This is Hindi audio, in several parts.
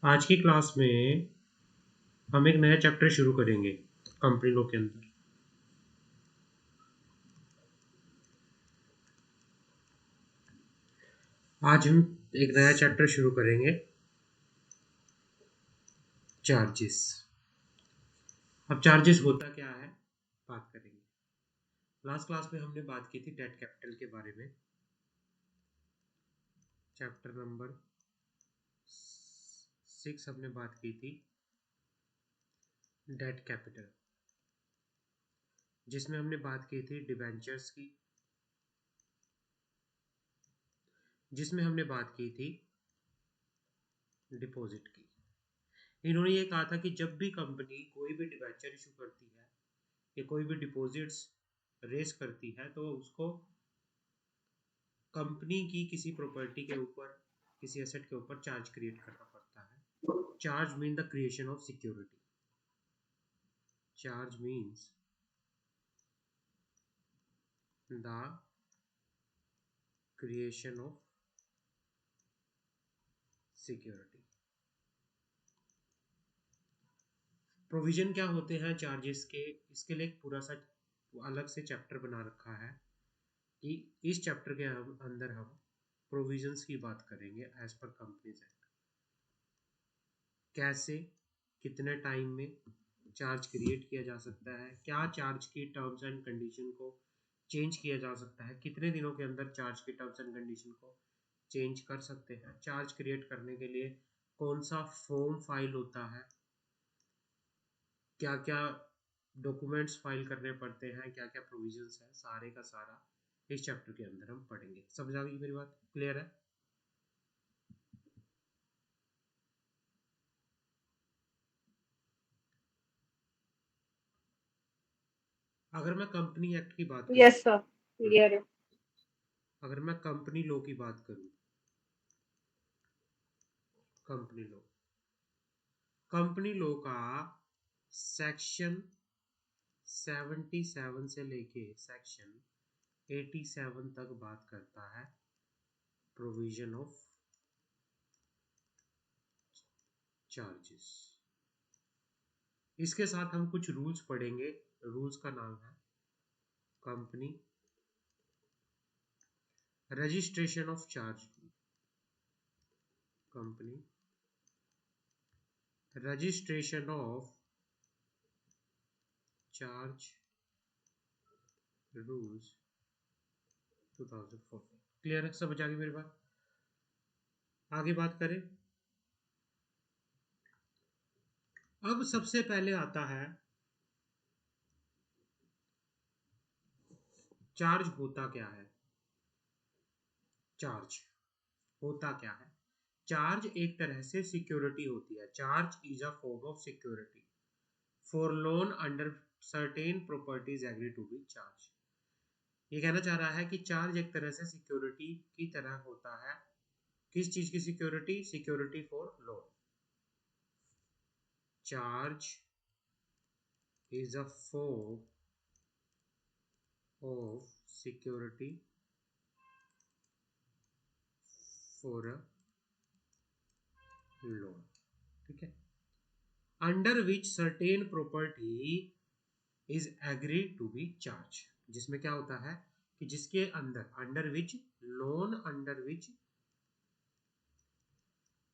आज की क्लास में हम एक नया चैप्टर शुरू करेंगे कंपनी लॉ के अंदर। आज हम एक नया चैप्टर शुरू करेंगे, चार्जेस। अब चार्जेस होता क्या है बात करेंगे। लास्ट क्लास में हमने बात की थी डेट कैपिटल के बारे में, चैप्टर नंबर 6 हमने बात की थी डेट कैपिटल, जिसमें हमने बात की थी डिबेंचर्स की, जिसमें हमने बात की थी डिपॉजिट की। इन्होंने ये कहा था कि जब भी कंपनी कोई भी डिबेंचर इशू करती है या कोई भी डिपॉजिट्स रेज करती है तो उसको कंपनी की किसी प्रॉपर्टी के ऊपर, किसी एसेट के ऊपर चार्ज क्रिएट करना पड़ता है। Charge mean the creation of security. Charge means the creation of security. Provision क्या होते हैं चार्जेस के, इसके लिए एक पूरा सा अलग से चैप्टर बना रखा है कि इस चैप्टर के अंदर हम प्रोविजंस की बात करेंगे एज पर कंपनीज एक्ट। कैसे, कितने टाइम में चार्ज क्रिएट किया जा सकता है, क्या चार्ज की टर्म्स एंड कंडीशन को चेंज किया जा सकता है, कितने दिनों के अंदर चार्ज की टर्म्स एंड कंडीशन को चेंज कर सकते हैं, चार्ज क्रिएट करने के लिए कौन सा फॉर्म फाइल होता है, क्या क्या डॉक्यूमेंट्स फाइल करने पड़ते हैं, क्या क्या प्रोविजंस है, सारे का सारा इस चैप्टर के अंदर हम पढ़ेंगे। समझ आ गई मेरी बात? क्लियर है? अगर मैं कंपनी एक्ट की बात करूं, यस सर, क्लियर है। अगर मैं कंपनी लॉ की बात करूं, कंपनी लॉ, कंपनी लॉ का सेक्शन 77 से लेके सेक्शन 87 तक बात करता है प्रोविजन ऑफ चार्जेस। इसके साथ हम कुछ रूल्स पढ़ेंगे। रूल्स का नाम है company registration of charge, company registration of charge rules 2014। Clear है? समझ आ गई मेरी बात? आगे बात करें। अब सबसे पहले आता है चार्ज होता क्या है। चार्ज होता क्या है? चार्ज एक तरह से सिक्योरिटी होती है। Charge is a form of security for loan under certain properties agree to be charge. ये कहना चाह रहा है कि चार्ज एक तरह से सिक्योरिटी की तरह होता है। किस चीज की security? Security for loan. Charge is a form of security for a loan, ठीक है, under which certain property is agreed to be charged। जिसमें क्या होता है कि जिसके अंदर, under which, loan under which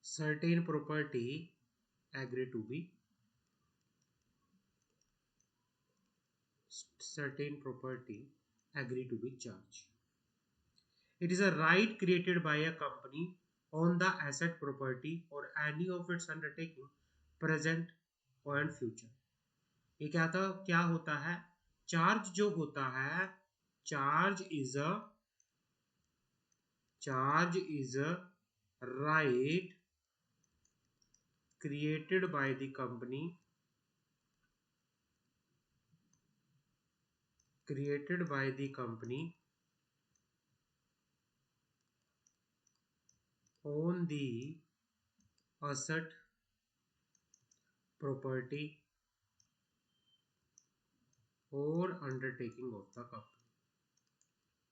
certain property agree to be, certain property agree to be charged। It is a right created by a company on the asset property or any of its undertaking present and future। ये क्या होता है? चार्ज जो होता है, charge is a right created by the company, created by the company on the asset property or undertaking of the company,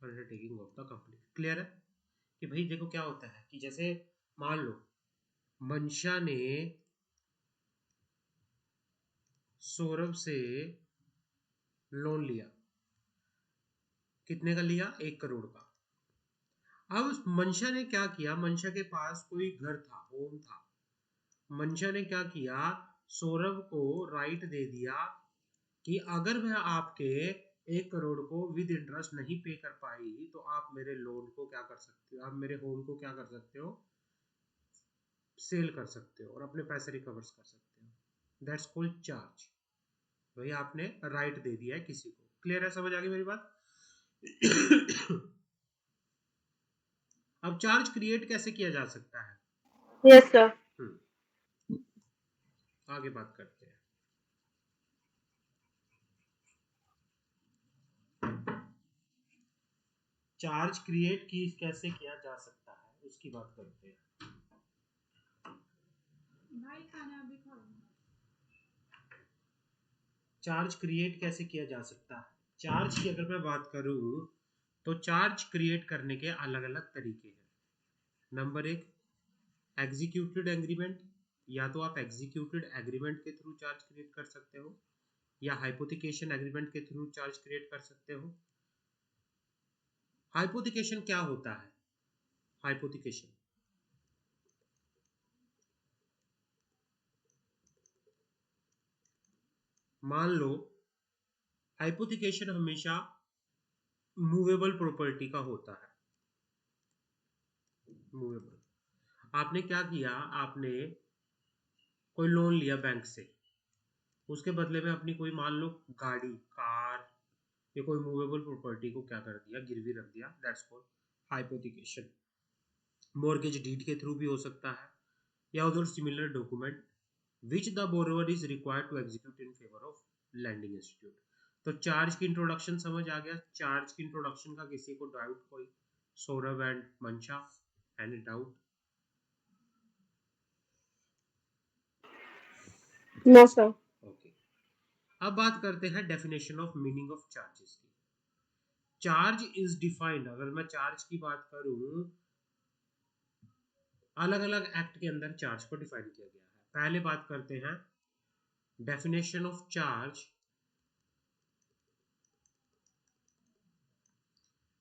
undertaking of the company. Clear है? कि भाई देखो क्या होता है कि जैसे मान लो मंशा ने सौरभ से लोन लिया, कितने का लिया? 1 करोड़ का। अब मंशा ने क्या किया, मंशा के पास कोई घर था, होम था। मंशा ने क्या किया, सौरभ को राइट दे दिया कि अगर वह आपके 1 करोड़ को विद इंटरेस्ट नहीं पे कर पाई तो आप मेरे लोन को क्या कर सकते हो, आप मेरे होम को क्या कर सकते हो, सेल कर सकते हो और अपने पैसे रिकवर कर सकते हो। That's called charge. भाई आपने राइट दे दिया है किसी को। क्लियर है, समझ आ गई मेरी बात? अब चार्ज क्रिएट कैसे किया जा सकता है? Yes sir. आगे बात करते हैं। चार्ज क्रिएट की कैसे किया जा सकता है उसकी बात करते हैं। भाई खाना अभी खाओ। चार्ज क्रिएट कैसे किया जा सकता है? चार्ज की अगर मैं बात करूं तो चार्ज क्रिएट करने के अलग अलग तरीके हैं। Number 1, executed agreement. या तो आप एग्जीक्यूटेड एग्रीमेंट के थ्रू चार्ज क्रिएट कर सकते हो या हाइपोथिकेशन एग्रीमेंट के थ्रू चार्ज क्रिएट कर सकते हो। हाइपोथिकेशन क्या होता है? हाइपोथिकेशन, मान लो हाइपोथिकेशन हमेशा मूवेबल प्रॉपर्टी का होता है। मूवेबल, आपने क्या किया, आपने कोई लोन लिया बैंक से, उसके बदले में अपनी कोई मान लो गाड़ी, कार या कोई मूवेबल प्रॉपर्टी को क्या कर दिया, गिरवी रख दिया। That's called hypothecation. Mortgage deed के थ्रू भी हो सकता है या other similar document which the borrower is required to execute in favour of lending institute. तो चार्ज की इंट्रोडक्शन समझ आ गया। चार्ज की इंट्रोडक्शन का किसी को डाउट कोई? Saurabh and Mansha, any doubt? No sir. Okay, अब बात करते हैं definition of meaning of charges की। चार्ज इज डिफाइंड, अगर मैं चार्ज की बात करूं, अलग अलग एक्ट के अंदर चार्ज को डिफाइन किया गया है। पहले बात करते हैं definition of charge.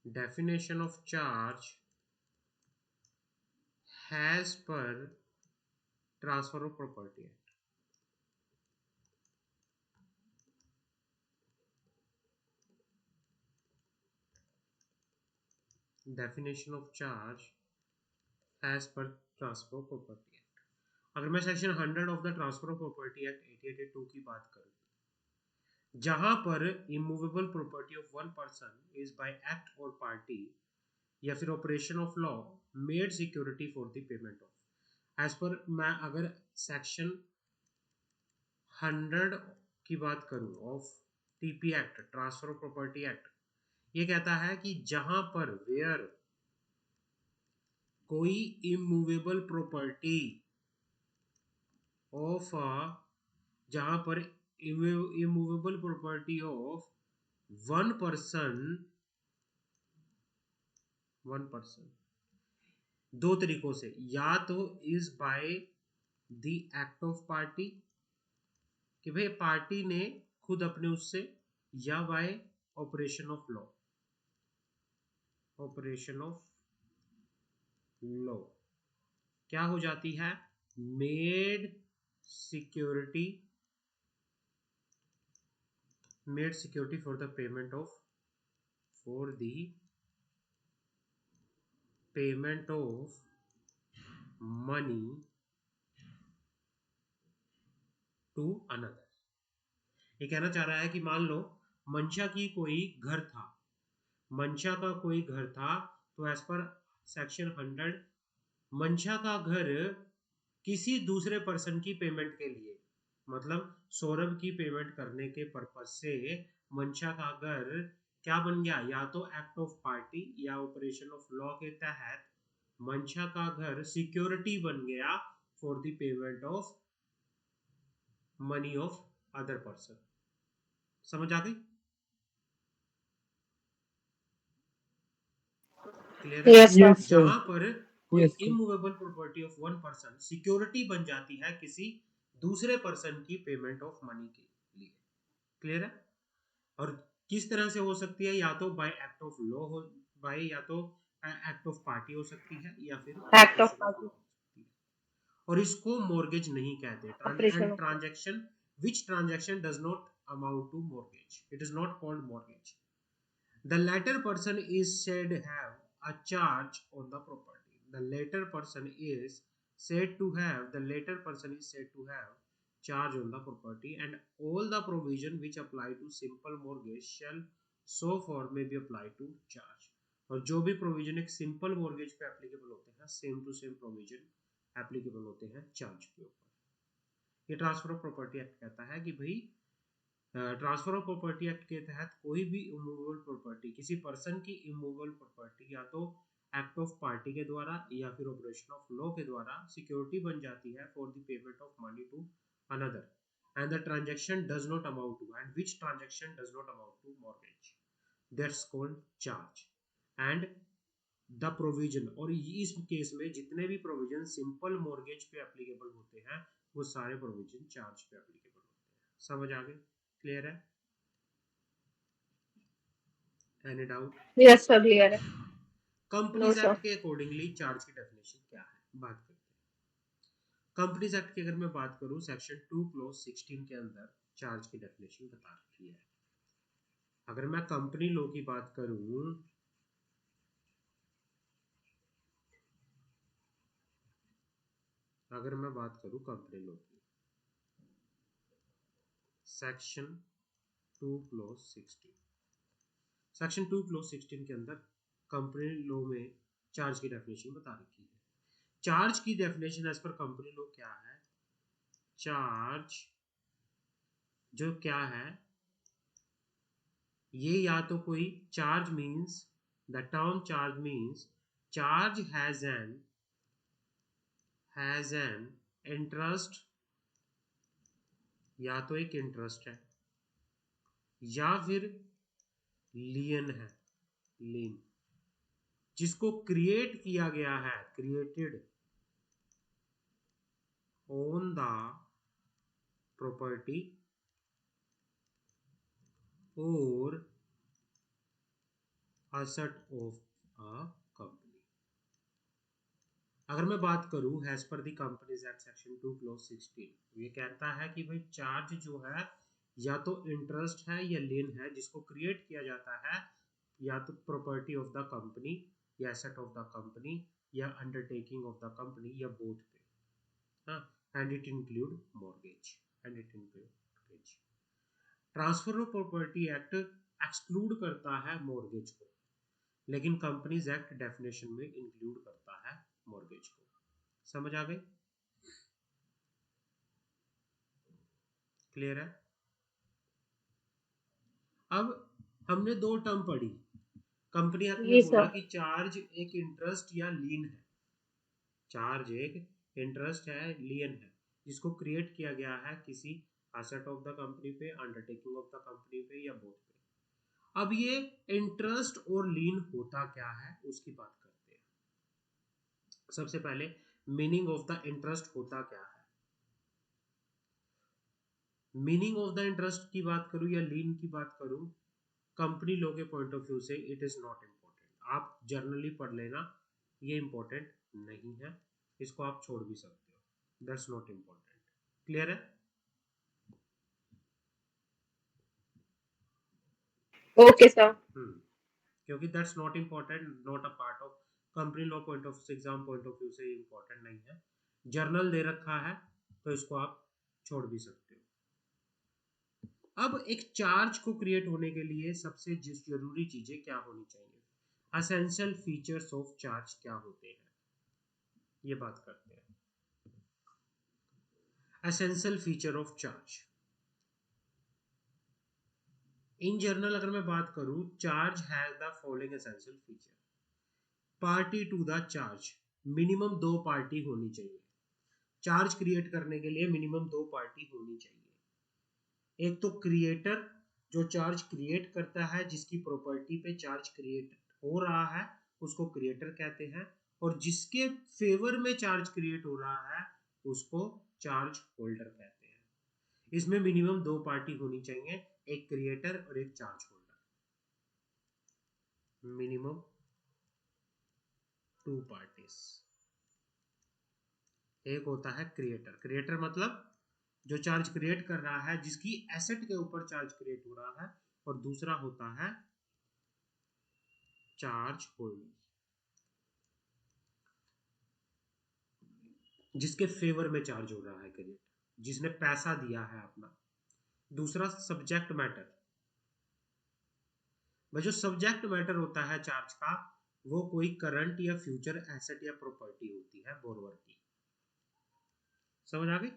Definition of charge as per transfer of property act. Definition of charge as per transfer of property act. अगर मैं section 100 of the transfer of property act 1882 की बात करूं, जहां पर immovable property of one person is by act और पार्टी या फिर operation of law made security for the payment of, as per मैं अगर सेक्शन 100 की बात करूं of TP act, transfer of property act, ये कहता है कि जहां पर वेयर कोई इमूवेबल प्रॉपर्टी ऑफ, जहां पर immovable property of one person, one person, दो तरीकों से, या तो is by the act of party कि भाई पार्टी ने खुद अपने उससे, या by operation of law, operation of law क्या हो जाती है, made security, made security for the payment of, for the payment of money to another. ये कहना चाह रहा है कि मान लो मंशा की कोई घर था, मंशा का कोई घर था, तो एज पर सेक्शन 100 मंशा का घर किसी दूसरे पर्सन की पेमेंट के लिए, मतलब सौरभ की पेमेंट करने के पर्पज से मंशा का घर क्या बन गया, या तो एक्ट ऑफ पार्टी या ऑपरेशन ऑफ लॉ के तहत मंशा का घर सिक्योरिटी बन गया for the payment of money of other person. समझ आ गई? क्लियर है? Yes sir. जहां पर कोई Yes, sir. Immovable property of one person security बन जाती है किसी दूसरे पर्सन की पेमेंट ऑफ मनी के लिए। क्लियर है? और किस तरह से हो सकती है? या तो बाय एक्ट ऑफ लॉ हो, बाय या तो एक्ट ऑफ पार्टी हो सकती है, या फिर Act of operation of law party. हो सकती है। और इसको मॉर्गेज नहीं कहते। Operation and of law. Transaction which transaction does not amount to mortgage, it is not called mortgage. The latter person is said have a charge on the property. The latter person is said to have, the latter person is said to have charge on the property, and all the provision which apply to simple mortgage shall so far may be applied to charge. और जो भी प्रोविजन एक सिंपल मॉर्गेज पे एप्लीकेबल होते हैं, same to same provision applicable होते हैं चार्ज के ऊपर। ये ट्रांसफर ऑफ प्रॉपर्टी एक्ट कहता है कि भाई ट्रांसफर ऑफ प्रॉपर्टी एक्ट के तहत कोई भी इमूवेबल प्रॉपर्टी, किसी पर्सन की इमूवेबल प्रॉपर्टी या तो एक्ट ऑफ पार्टी के द्वारा या फिर ऑपरेशन ऑफ लॉ के द्वारा सिक्योरिटी बन जाती है for the payment of money to another and the transaction does not amount to, and which transaction does not amount to mortgage, that's called charge. And the provision, और इस केस में जितने भी प्रोविजन सिंपल मॉर्गेज पे एप्लीकेबल होते हैं वो सारे प्रोविजन चार्ज पे एप्लीकेबल होते हैं। समझ आ गए? क्लियर है? Any doubt? Yes, sir. Clear है. No, companies sir. एक्ट के अकॉर्डिंगली चार्ज की डेफिनेशन क्या है, बात करते हैं। कंपनीज एक्ट की अगर मैं बात करूं, सेक्शन 2 क्लॉज 16 के अंदर चार्ज की डेफिनेशन बता रखी है। अगर मैं कंपनी लॉ की बात करूं, अगर मैं बात करूं कंपनी लॉ की, सेक्शन 2 क्लॉज 16, सेक्शन 2 क्लॉज 16 के अंदर कंपनी लॉ में चार्ज की डेफिनेशन बता रखी है। चार्ज की definition as per company law क्या है? चार्ज जो क्या है, ये या तो कोई charge means, the term charge means charge has an interest, या तो एक इंटरेस्ट है या फिर लियन है, लीन, जिसको क्रिएट किया गया है, क्रिएटेड ऑन द प्रॉपर्टी और asset of a company। अगर मैं बात करूं एज पर दी कंपनीज एक्ट सेक्शन 2 क्लॉज 16, ये कहता है कि भाई चार्ज जो है या तो इंटरेस्ट है या लेन है, जिसको क्रिएट किया जाता है या तो प्रॉपर्टी ऑफ द कंपनी या एसेट ऑफ द कंपनी या अंडरटेकिंग ऑफ द कंपनी या बोथ पे। हाँ, and it include mortgage, and it include mortgage. Transfer of property act exclude करता है मॉर्गेज को, लेकिन कंपनीज एक्ट डेफिनेशन में इंक्लूड करता है मॉर्गेज को। समझ आ गई? क्लियर है? अब हमने दो टर्म पढ़ी। कंपनी एक्ट में Yes, बोला sir. कि चार्ज एक इंटरेस्ट या लीन है, चार्ज एक इंटरेस्ट है, लीन है, जिसको क्रिएट किया गया है किसी एसेट ऑफ द कंपनी पे, अंडरटेकिंग ऑफ द कंपनी पे या बोथ पे। अब ये इंटरेस्ट और लीन होता क्या है उसकी बात करते हैं। सबसे पहले मीनिंग ऑफ द इंटरेस्ट होता क्या है। मीनिंग ऑफ द इंटरेस्ट की बात करूं या लीन की बात करूं, कंपनी लॉ के पॉइंट ऑफ व्यू से इट इज नॉट इम्पोर्टेंट। आप जर्नली पढ़ लेना, ये इम्पोर्टेंट नहीं है, इसको आप छोड़ भी सकते हो, दैट्स नॉट इम्पोर्टेंट। क्लियर है? Okay, sir. क्योंकि that's not important, not a part of company law point of exam point of view से इम्पोर्टेंट नहीं है। जर्नल दे रखा है तो इसको आप छोड़ भी सकते हो। अब एक चार्ज को क्रिएट होने के लिए सबसे जरूरी चीजें क्या होनी चाहिए, असेंशियल फीचर्स ऑफ चार्ज क्या होते हैं, ये बात करते हैं। Essential feature of charge in general अगर मैं बात करूं, charge has the following essential feature. Party to the charge, minimum दो पार्टी होनी चाहिए। चार्ज क्रिएट करने के लिए मिनिमम दो पार्टी होनी चाहिए। एक तो क्रिएटर जो चार्ज क्रिएट करता है, जिसकी प्रॉपर्टी पे चार्ज क्रिएट हो रहा है उसको क्रिएटर कहते हैं, और जिसके फेवर में चार्ज क्रिएट हो रहा है उसको चार्ज होल्डर कहते हैं। इसमें मिनिमम 2 पार्टी होनी चाहिए, एक क्रिएटर और एक चार्ज होल्डर। Minimum 2 parties. एक होता है क्रिएटर, क्रिएटर मतलब जो चार्ज क्रिएट कर रहा है, जिसकी एसेट के ऊपर चार्ज क्रिएट हो रहा है, और दूसरा होता है चार्ज होल्डर, जिसके फेवर में चार्ज हो रहा है क्रिएट, जिसने पैसा दिया है अपना। दूसरा सब्जेक्ट मैटर, भाई जो सब्जेक्ट मैटर होता है चार्ज का, वो कोई करंट या फ्यूचर एसेट या प्रॉपर्टी होती है बोरोवर की। समझ आ गई?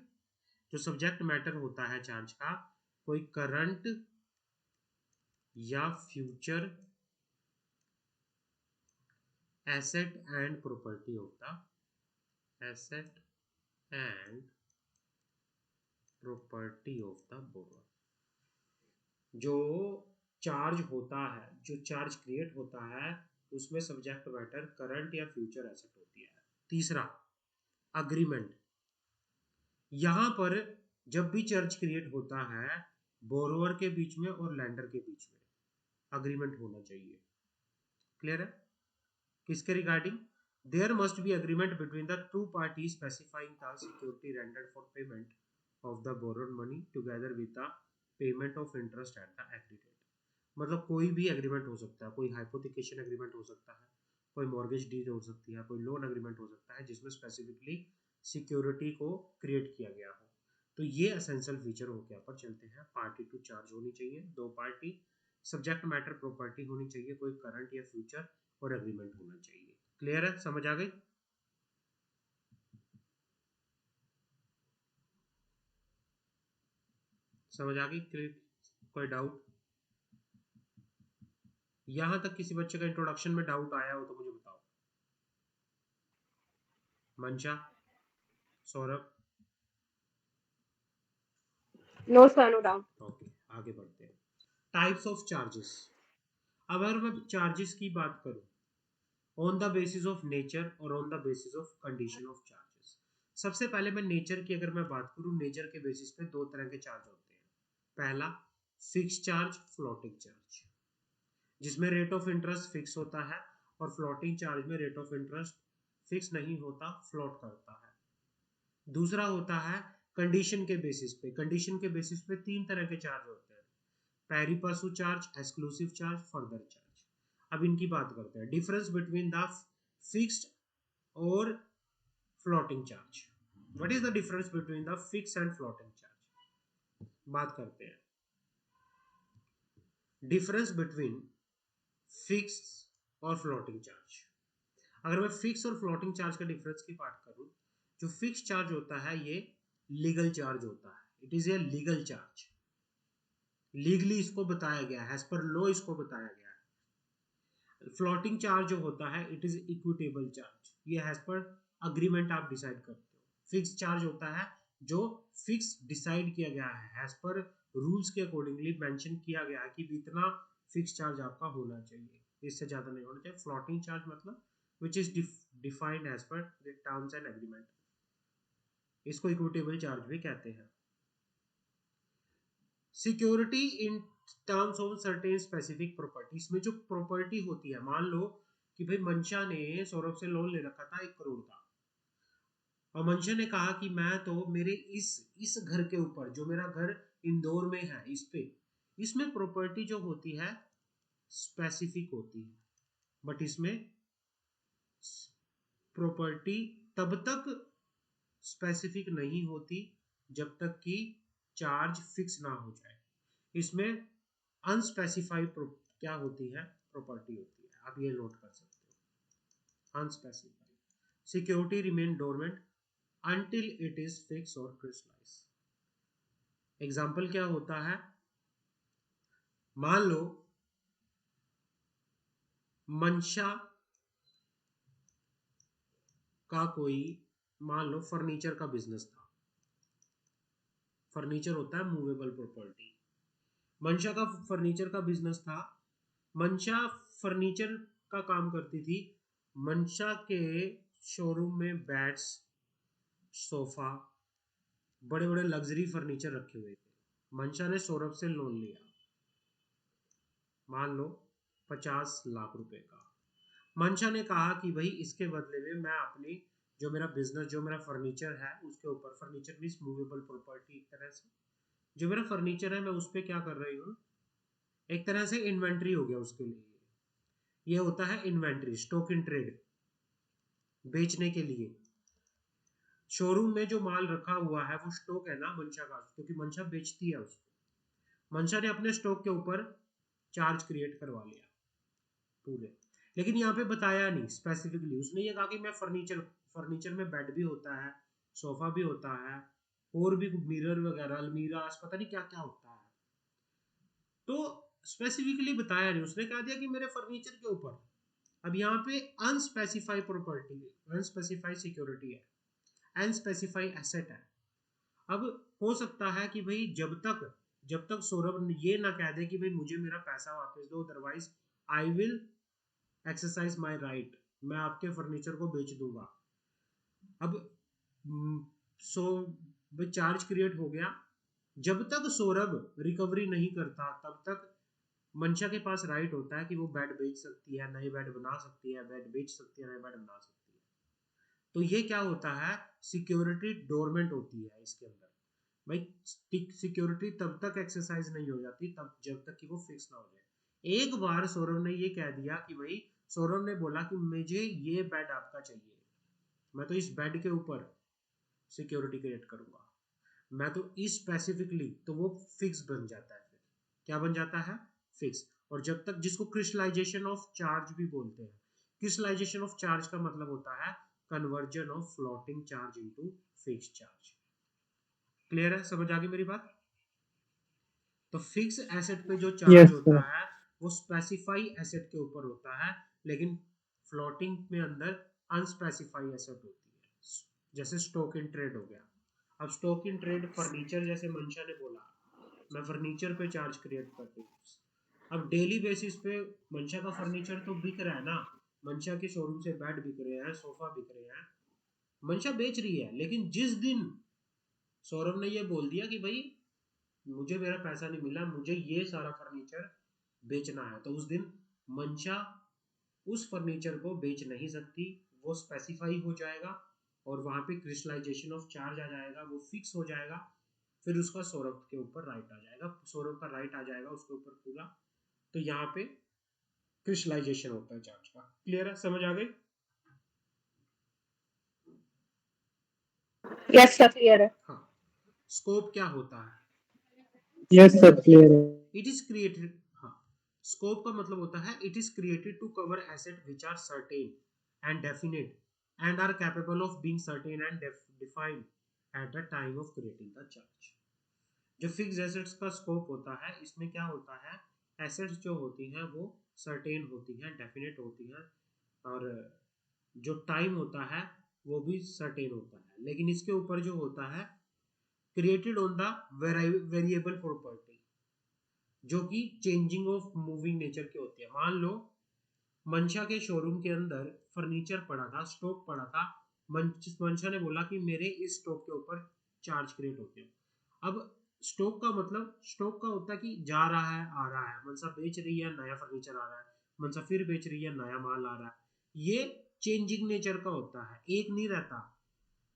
जो सब्जेक्ट मैटर होता है चार्ज का, कोई करंट या future asset and property of the asset and property of the borrower. जो चार्ज होता है, जो चार्ज क्रिएट होता है, उसमें सब्जेक्ट मैटर करंट या फ्यूचर एसेट होती है। तीसरा अग्रीमेंट, यहां पर जब भी चार्ज क्रिएट होता है, बोरोवर के बीच में और लैंडर के बीच में अग्रीमेंट होना चाहिए। क्लियर है? किसके regarding? There must be agreement between the two party specifying the security rendered for payment of the borrowed money together with the payment of interest at the agree date. मतलब कोई भी एग्रीमेंट हो सकता है, कोई हाइपोथिकेशन एग्रीमेंट हो सकता है, कोई मॉर्गेज डीड हो सकती है, कोई लोन एग्रीमेंट हो सकता है, जिसमें स्पेसिफिकली सिक्योरिटी को क्रिएट किया गया हो। तो ये एसेंशियल फीचर हो के पर चलते हैं। पार्टी टू चार्ज होनी चाहिए, 2 पार्टी, सब्जेक्ट मैटर प्रॉपर्टी होनी चाहिए, कोई करंट या फ्यूचर, और एग्रीमेंट होना चाहिए। क्लियर है? समझ आ गई? समझ आ गई? क्लियर? कोई डाउट? यहां तक किसी बच्चे का इंट्रोडक्शन में डाउट आया हो तो मुझे बताओ। Mansha, Saurabh? No, sir, no doubt. Okay, आगे बढ़ते हैं। Types of charges. अगर मैं चार्जेस की बात करूं on the basis of nature और on the basis of condition of charges. सबसे पहले मैं नेचर की अगर मैं बात करूं, नेचर के बेसिस पे 2 तरह के चार्ज होते हैं। पहला फिक्स चार्ज, फ्लोटिंग चार्ज, जिसमें रेट ऑफ इंटरेस्ट फिक्स होता है, और फ्लोटिंग चार्ज में रेट ऑफ इंटरेस्ट फिक्स नहीं होता, फ्लोट करता है। दूसरा होता है कंडीशन के बेसिस पे। कंडीशन के बेसिस पे 3 तरह के चार्ज होते हैं। Pari passu charge, exclusive charge, further charge. अब इनकी बात करते हैं। डिफरेंस बिटवीन द फिक्स्ड और floating charge. What is the difference between the fix and floating charge? बात करते हैं। डिफरेंस बिटवीन फिक्स और फ्लोटिंग चार्ज। अगर मैं फिक्स और फ्लोटिंग चार्ज के डिफरेंस की बात करूं, जो फिक्स चार्ज होता है ये लीगल चार्ज होता है। It is a legal charge, legally इसको बताया गया है, एज पर लॉ इसको बताया गया है। फ्लोटिंग चार्ज जो होता है इट इज इक्विटेबल चार्ज, ये एज पर अग्रीमेंट आप डिसाइड करते हो। फिक्स चार्ज होता है जो फिक्स डिसाइड किया गया है, एज पर रूल्स के अकॉर्डिंगली मेंशन किया गया है कि इतना फिक्स चार्ज आपका होना चाहिए, इससे ज्यादा नहीं होना चाहिए। फ्लोटिंग चार्ज मतलब which is defined as per the terms and agreement, इसको इक्विटेबल चार्ज भी कहते हैं। Security in terms of certain specific property, इसमें जो प्रॉपर्टी होती है, मान लो कि भाई मंशा ने सौरभ से लोन ले रखा था 1 करोड़ का, और मंशा ने कहा कि मैं तो मेरे इस घर के ऊपर, जो मेरा घर इंदौर में है, इस पे, इसमें प्रॉपर्टी जो होती है स्पेसिफिक होती है, बट इसमें प्रॉपर्टी तब तक स्पेसिफिक नहीं होती जब तक कि चार्ज फिक्स ना हो जाए। इसमें अनस्पेसिफाइड क्या होती है? प्रॉपर्टी होती है। आप ये नोट कर सकते हो, unspecified. Security remain dormant until it is fixed or crystallized। Example क्या होता है? मान लो मंशा का कोई, मान लो फर्नीचर का बिजनेस था। फर्नीचर होता है मूवेबल प्रॉपर्टी। मंशा का फर्नीचर का बिजनेस था। मंशा फर्नीचर का काम करती थी, मंशा के शोरूम में बेड्स, सोफा, बड़े बड़े लग्जरी फर्नीचर रखे हुए थे। मंशा ने सौरभ से लोन लिया, मान लो 50 लाख रुपए का। मंशा ने कहा कि भाई इसके बदले में मैं अपनी जो मेरा बिजनेस, जो मेरा फर्नीचर है उसके ऊपर, फर्नीचर मीन्स मूवेबल प्रॉपर्टी एक तरह से, जो मेरा फर्नीचर है मैं उस पर क्या कर रही हूँ, एक तरह से इन्वेंट्री हो गया उसके लिए। ये होता है इन्वेंट्री, स्टॉक इन ट्रेड, बेचने के लिए। शोरूम में जो माल रखा हुआ है वो स्टॉक है ना मंशा का, क्योंकि मंशा बेचती है उसको। मंशा ने अपने स्टॉक के ऊपर चार्ज क्रिएट करवा लिया पूरे, लेकिन यहाँ पे बताया नहीं स्पेसिफिकली। उसने ये कहा कि मैं फर्नीचर, फर्नीचर में बेड भी होता है, सोफा भी होता है, और भी मिरर वगैरह, अलमीरा, पता नहीं क्या क्या होता है। तो स्पेसिफिकली बताया नहीं, उसने कह दिया कि मेरे फर्नीचर के ऊपर। अब यहाँ पे अनस्पेसिफाइड प्रॉपर्टी, अनस्पेसिफाइड सिक्योरिटी है, अनस्पेसिफाइड एसेट है। अब हो सकता है कि भाई जब तक सौरभ ये ना कह दे कि भाई मुझे मेरा पैसा वापस दो, otherwise I will exercise my right, मैं आपके फर्नीचर को बेच दूंगा। अब सो चार्ज क्रिएट हो गया। जब तक सौरभ रिकवरी नहीं करता तब तक मंशा के पास राइट होता है कि वो बेड बेच सकती है, नए बेड बना सकती है, बेड बेच सकती है, नए बेड बना सकती है। तो ये क्या होता है, सिक्योरिटी डोरमेंट होती है इसके अंदर। भाई सिक्योरिटी तब तक एक्सरसाइज नहीं हो जाती तब जब तक कि वो फिक्स ना हो जाए। एक बार सौरभ ने ये कह दिया कि भाई, सौरभ ने बोला कि मुझे ये बेड आपका चाहिए, मैं तो इस बेड के ऊपर सिक्योरिटी क्रिएट करूंगा, मैं तो इस स्पेसिफिकली, तो वो फिक्स बन जाता है। फिर क्या बन जाता है, फिक्स। और जब तक, जिसको क्रिस्टलाइजेशन ऑफ चार्ज भी बोलते हैं, क्रिस्टलाइजेशन ऑफ चार्ज का मतलब होता है conversion of floating charge into fix charge. Clear है, समझ आ गई मेरी बात। तो फिक्स एसेट पे जो चार्ज यस होता सर। है वो स्पेसिफाई एसेट के ऊपर होता है, लेकिन फ्लोटिंग में अंदर अनस्पेसिफाई एसेट होती है। जैसे स्टॉक इन ट्रेड हो गया। अब स्टॉक इन ट्रेड फर्नीचर, जैसे मंशा ने बोला मैं फर्नीचर पे चार्ज क्रिएट करती हूँ। अब डेली बेसिस पे मंशा का फर्नीचर तो बिक रहा है ना, मंशा के शोरूम से बेड बिक रहे हैं, सोफा बिक रहे हैं, मंशा बेच रही है। लेकिन जिस दिन सौरभ ने ये बोल दिया कि भाई मुझे मेरा पैसा नहीं मिला, मुझे ये सारा फर्नीचर बेचना है, तो उस दिन मंशा उस फर्नीचर को बेच नहीं सकती, वो स्पेसिफाई हो जाएगा और वहां पे क्रिस्टलाइजेशन ऑफ चार्ज आ जाएगा, वो फिक्स हो जाएगा। फिर उसका सौरभ के ऊपर राइट आ जाएगा, सौरभ का राइट आ जाएगा उसके ऊपर पूरा। तो यहाँ पे क्रिस्टलाइजेशन होता है चार्ज का। क्लियर है, समझ आ गई। Yes, sir, clear है। हाँ, स्कोप क्या होता है, यस सर, क्लियर है। इट इज क्रिएटेड, हाँ, स्कोप का मतलब होता है it is created to cover asset which are certain and definite and are capable of being certain and defined at the time of creating the charge. जो फिक्स एसेट्स का स्कोप होता है, इसमें क्या होता है, एसेट्स जो होती हैं वो सर्टेन होती हैं, डेफिनेट होती हैं, और जो टाइम होता है वो भी सर्टेन होता है। लेकिन इसके ऊपर जो होता है created on the variable property, जो कि चेंजिंग ऑफ मूविंग नेचर के होती है। मान लो मंशा के शोरूम के अंदर फर्नीचर पड़ा था, स्टॉक पड़ा था, मंशा ने बोला कि मेरे इस स्टॉक के ऊपर चार्ज क्रिएट होते हैं। अब स्टॉक का मतलब, स्टॉक का होता है कि जा रहा है आ रहा है, मनसा बेच रही है, नया फर्नीचर आ रहा है, मनसा फिर बेच रही है, नया माल आ रहा है। ये चेंजिंग नेचर का होता है, एक नहीं रहता।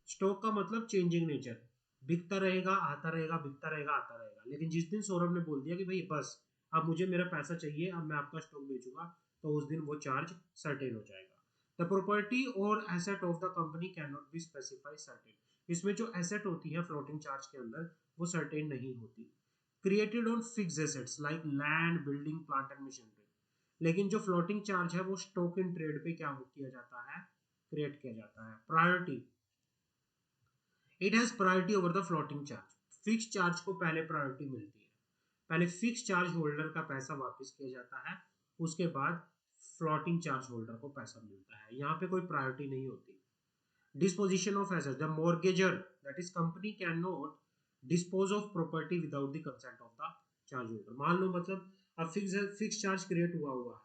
स्टॉक का मतलब चेंजिंग नेचर, बिकता रहेगा आता रहेगा, बिकता रहेगा आता रहेगा। लेकिन जिस दिन सौरभ ने बोल दिया कि भाई बस अब मुझे मेरा पैसा चाहिए, अब मैं आपका स्टॉक बेचूंगा, तो उस दिन वो चार्ज सर्टेन हो जाएगा। द प्रॉपर्टी और asset of the company can not be specify certain. इसमें जो एसेट होती है फ्लोटिंग चार्ज के अंदर वो सर्टेन नहीं होती। Created on fix assets like land, building, plant and machinery. लेकिन जो फ्लोटिंग चार्ज है वो स्टॉक इन ट्रेड पे क्या किया जाता है, क्रिएट किया जाता है। Priority, it has priority over the floating charge. Fix charge को पहले प्रायोरिटी मिलती है, पहले फिक्स चार्ज होल्डर का पैसा वापस किया जाता है, उसके बाद फ्लोटिंग चार्ज होल्डर को पैसा मिलता है। यहाँ पे कोई प्रायोरिटी नहीं होती। Disposition of asset, the mortgagor that is company can not dispose of property without the consent of the charge holder. मान लो मतलब अब फिक्स चार्ज क्रिएट हुआ है,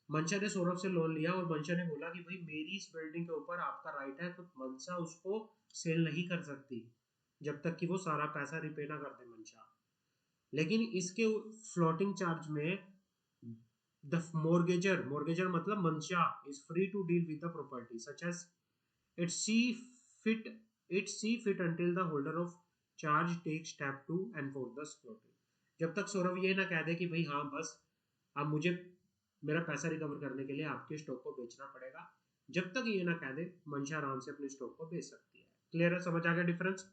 मंशा ने सौरभ से लोन लिया और मंशा ने बोला कि भाई मेरी इस बिल्डिंग के ऊपर आपका राइट है, तो मंशा उसको सेल नहीं कर सकती जब तक कि वो सारा पैसा रिपे ना कर दे मंशा। लेकिन इसके फ्लोटिंग चार्ज में द मोर्गेजर मतलब Mansha is free to deal with the property such as it see fit until the holder of charge takes step to enforce the floating। जब तक सौरभ ये ना कह दे कि भाई हाँ बस अब मुझे मेरा पैसा रिकवर करने के लिए आपके स्टॉक को बेचना पड़ेगा, जब तक ये ना कह दे मंशा आराम से अपने स्टॉक को बेच सकती है। क्लियर है, समझ आ गया difference?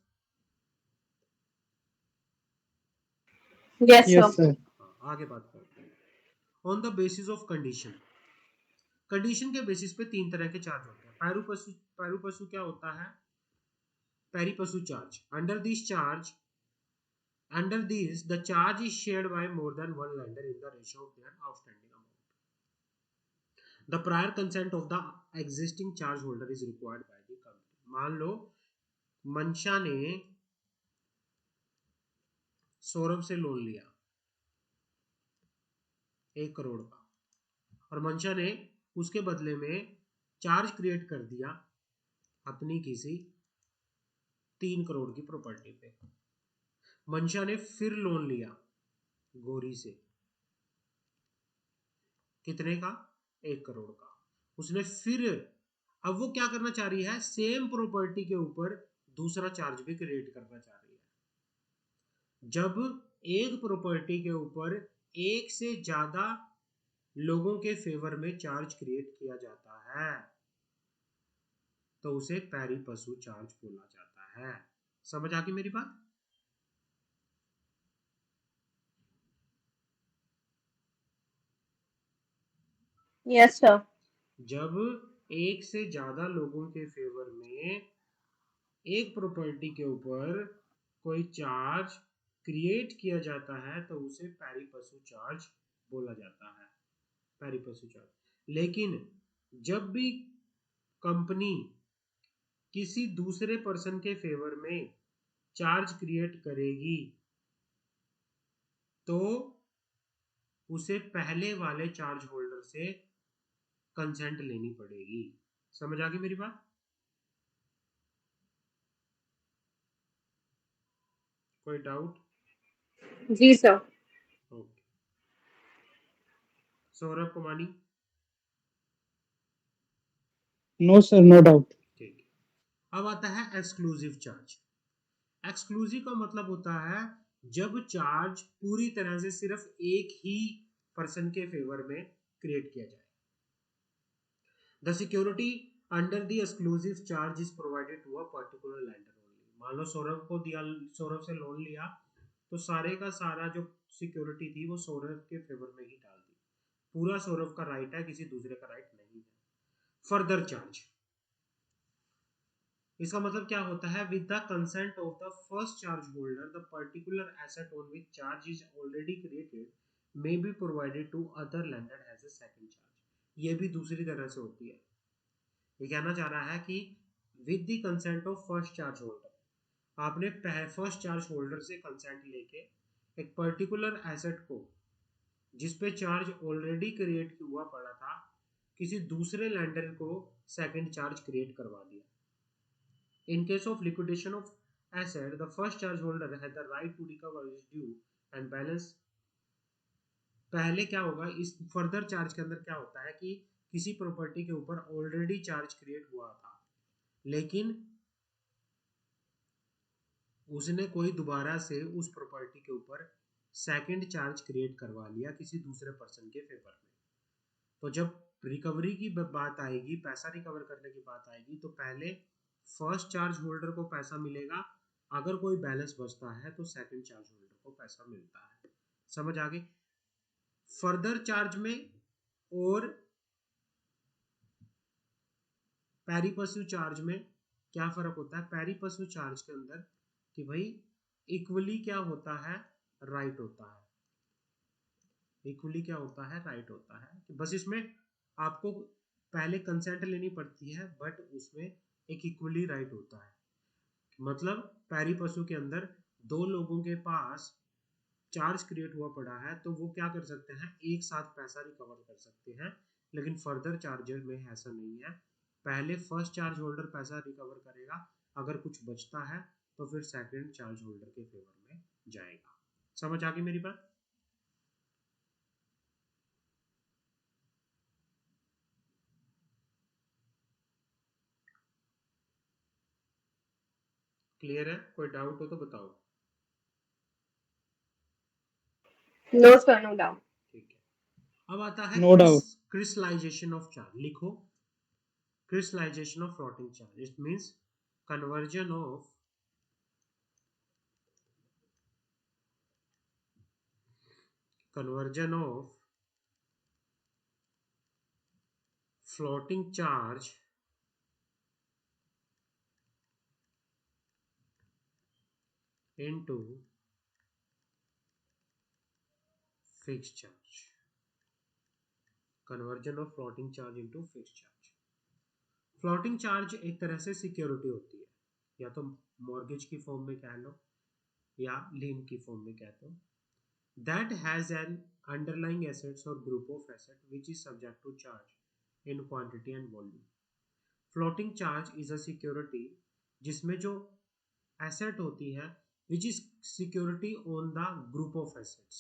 Yes, sir. Yes, sir. आगे बात करते हैं। On the basis of condition, condition के बेसिस पे तीन तरह के चार्ज होते हैं। पैरू पशु क्या होता है? पैरी पशु charge. Under these, the charge is shared by more than one lender in the ratio of their outstanding amount. The prior consent of the existing charge holder is required by the company। मान लो मंशा ने सौरभ से लोन लिया 1 करोड़ का, और मंशा ने उसके बदले में चार्ज क्रिएट कर दिया अपनी किसी 3 करोड़ की प्रॉपर्टी पे। मंशा ने फिर लोन लिया गौरी से कितने का? 1 करोड़ का। उसने फिर, अब वो क्या करना चाह रही है? सेम प्रॉपर्टी के ऊपर दूसरा चार्ज भी क्रिएट करना चाह रही है। जब एक प्रॉपर्टी के ऊपर एक से ज्यादा लोगों के फेवर में चार्ज क्रिएट किया जाता है तो उसे पैरी पशु चार्ज बोला जाता है। समझ आ गई मेरी बात? Yes, sir. जब एक से ज्यादा लोगों के फेवर में एक प्रॉपर्टी के ऊपर कोई चार्ज क्रिएट किया जाता है तो उसे पैरी पशु चार्ज बोला जाता है, पैरी पशु चार्ज। लेकिन जब भी कंपनी किसी दूसरे पर्सन के फेवर में चार्ज क्रिएट करेगी तो उसे पहले वाले चार्ज होल्डर से कंसेंट लेनी पड़ेगी। समझ आ गई मेरी बात? कोई डाउट? जी sir. Okay, Saurabh Kumani? No, sir, no doubt. ठीक है, अब आता है एक्सक्लूसिव चार्ज। एक्सक्लूसिव का मतलब होता है जब चार्ज पूरी तरह से सिर्फ एक ही पर्सन के फेवर में क्रिएट किया जाए। The security under the exclusive charge is provided to a particular lender only. मान लो सौरभ को दिया, सौरभ से लोन लिया तो सारे का सारा जो सिक्योरिटी थी वो सौरभ के फेवर में ही डाल दी। पूरा सौरभ का राइट है, किसी दूसरे का राइट नहीं है। फर्दर चार्ज, इसका मतलब क्या होता है? With the consent of the first charge holder the particular asset on which charge is already created may be provided to other lender as a second charge. ये भी दूसरी तरह से होती है। ये कहना चाह रहा है कि with the consent of first charge holder, आपने फर्स्ट चार्ज होल्डर से कंसेंट लेके एक पर्टिकुलर एसेट को जिसपे चार्ज ऑलरेडी क्रिएट हुआ पड़ा था किसी दूसरे लैंडर को सेकंड चार्ज क्रिएट करवा दिया। In case of liquidation of asset, the first charge holder has the right to recover its due and balance। पहले क्या होगा इस फर्दर चार्ज के अंदर, क्या होता है कि किसी प्रॉपर्टी के ऊपर ऑलरेडी चार्ज क्रिएट हुआ था लेकिन उसने कोई दोबारा से उस प्रॉपर्टी के ऊपर सेकंड चार्ज क्रिएट करवा लिया किसी दूसरे पर्सन के फेवर में, तो जब रिकवरी की बात आएगी, पैसा रिकवर करने की बात आएगी, तो पहले फर्स्ट चार्ज होल्डर को पैसा मिलेगा, अगर कोई बैलेंस बचता है तो सेकंड चार्ज होल्डर को पैसा मिलता है। समझ आ गई? फर्दर चार्ज में और पैरी पशु चार्ज में क्या फर्क होता है? पैरी पशु चार्ज के अंदर कि भाई इक्वली क्या होता है? राइट होता है। इक्वली क्या होता है? राइट होता है। कि बस इसमें आपको पहले कंसेंट लेनी पड़ती है बट उसमें एक इक्वली राइट होता है। मतलब पैरी पशु के अंदर दो लोगों के पास चार्ज क्रिएट हुआ पड़ा है तो वो क्या कर सकते हैं? एक साथ पैसा रिकवर कर सकते हैं लेकिन फर्दर चार्जर में ऐसा नहीं है। पहले फर्स्ट चार्ज होल्डर पैसा रिकवर करेगा, अगर कुछ बचता है तो फिर सेकंड चार्ज होल्डर के फेवर में जाएगा। समझ आ गई मेरी बात? क्लियर है? कोई डाउट हो तो बताओ। No, sir, no doubt. ठीक है, अब आता है No doubt. Crystallization of charge. लिखो, crystallization of floating charge. It means conversion of floating charge into fixed charge. Conversion of floating charge into fixed charge. Floating charge एक तरह से सिक्योरिटी होती है, या तो मॉर्गेज की फॉर्म में कह लो या लीन की फॉर्म में कह दो। That has an underlying assets और group of asset which is subject to charge in quantity and volume. Floating charge is a security जिसमें जो एसेट होती है which is security on the group of assets.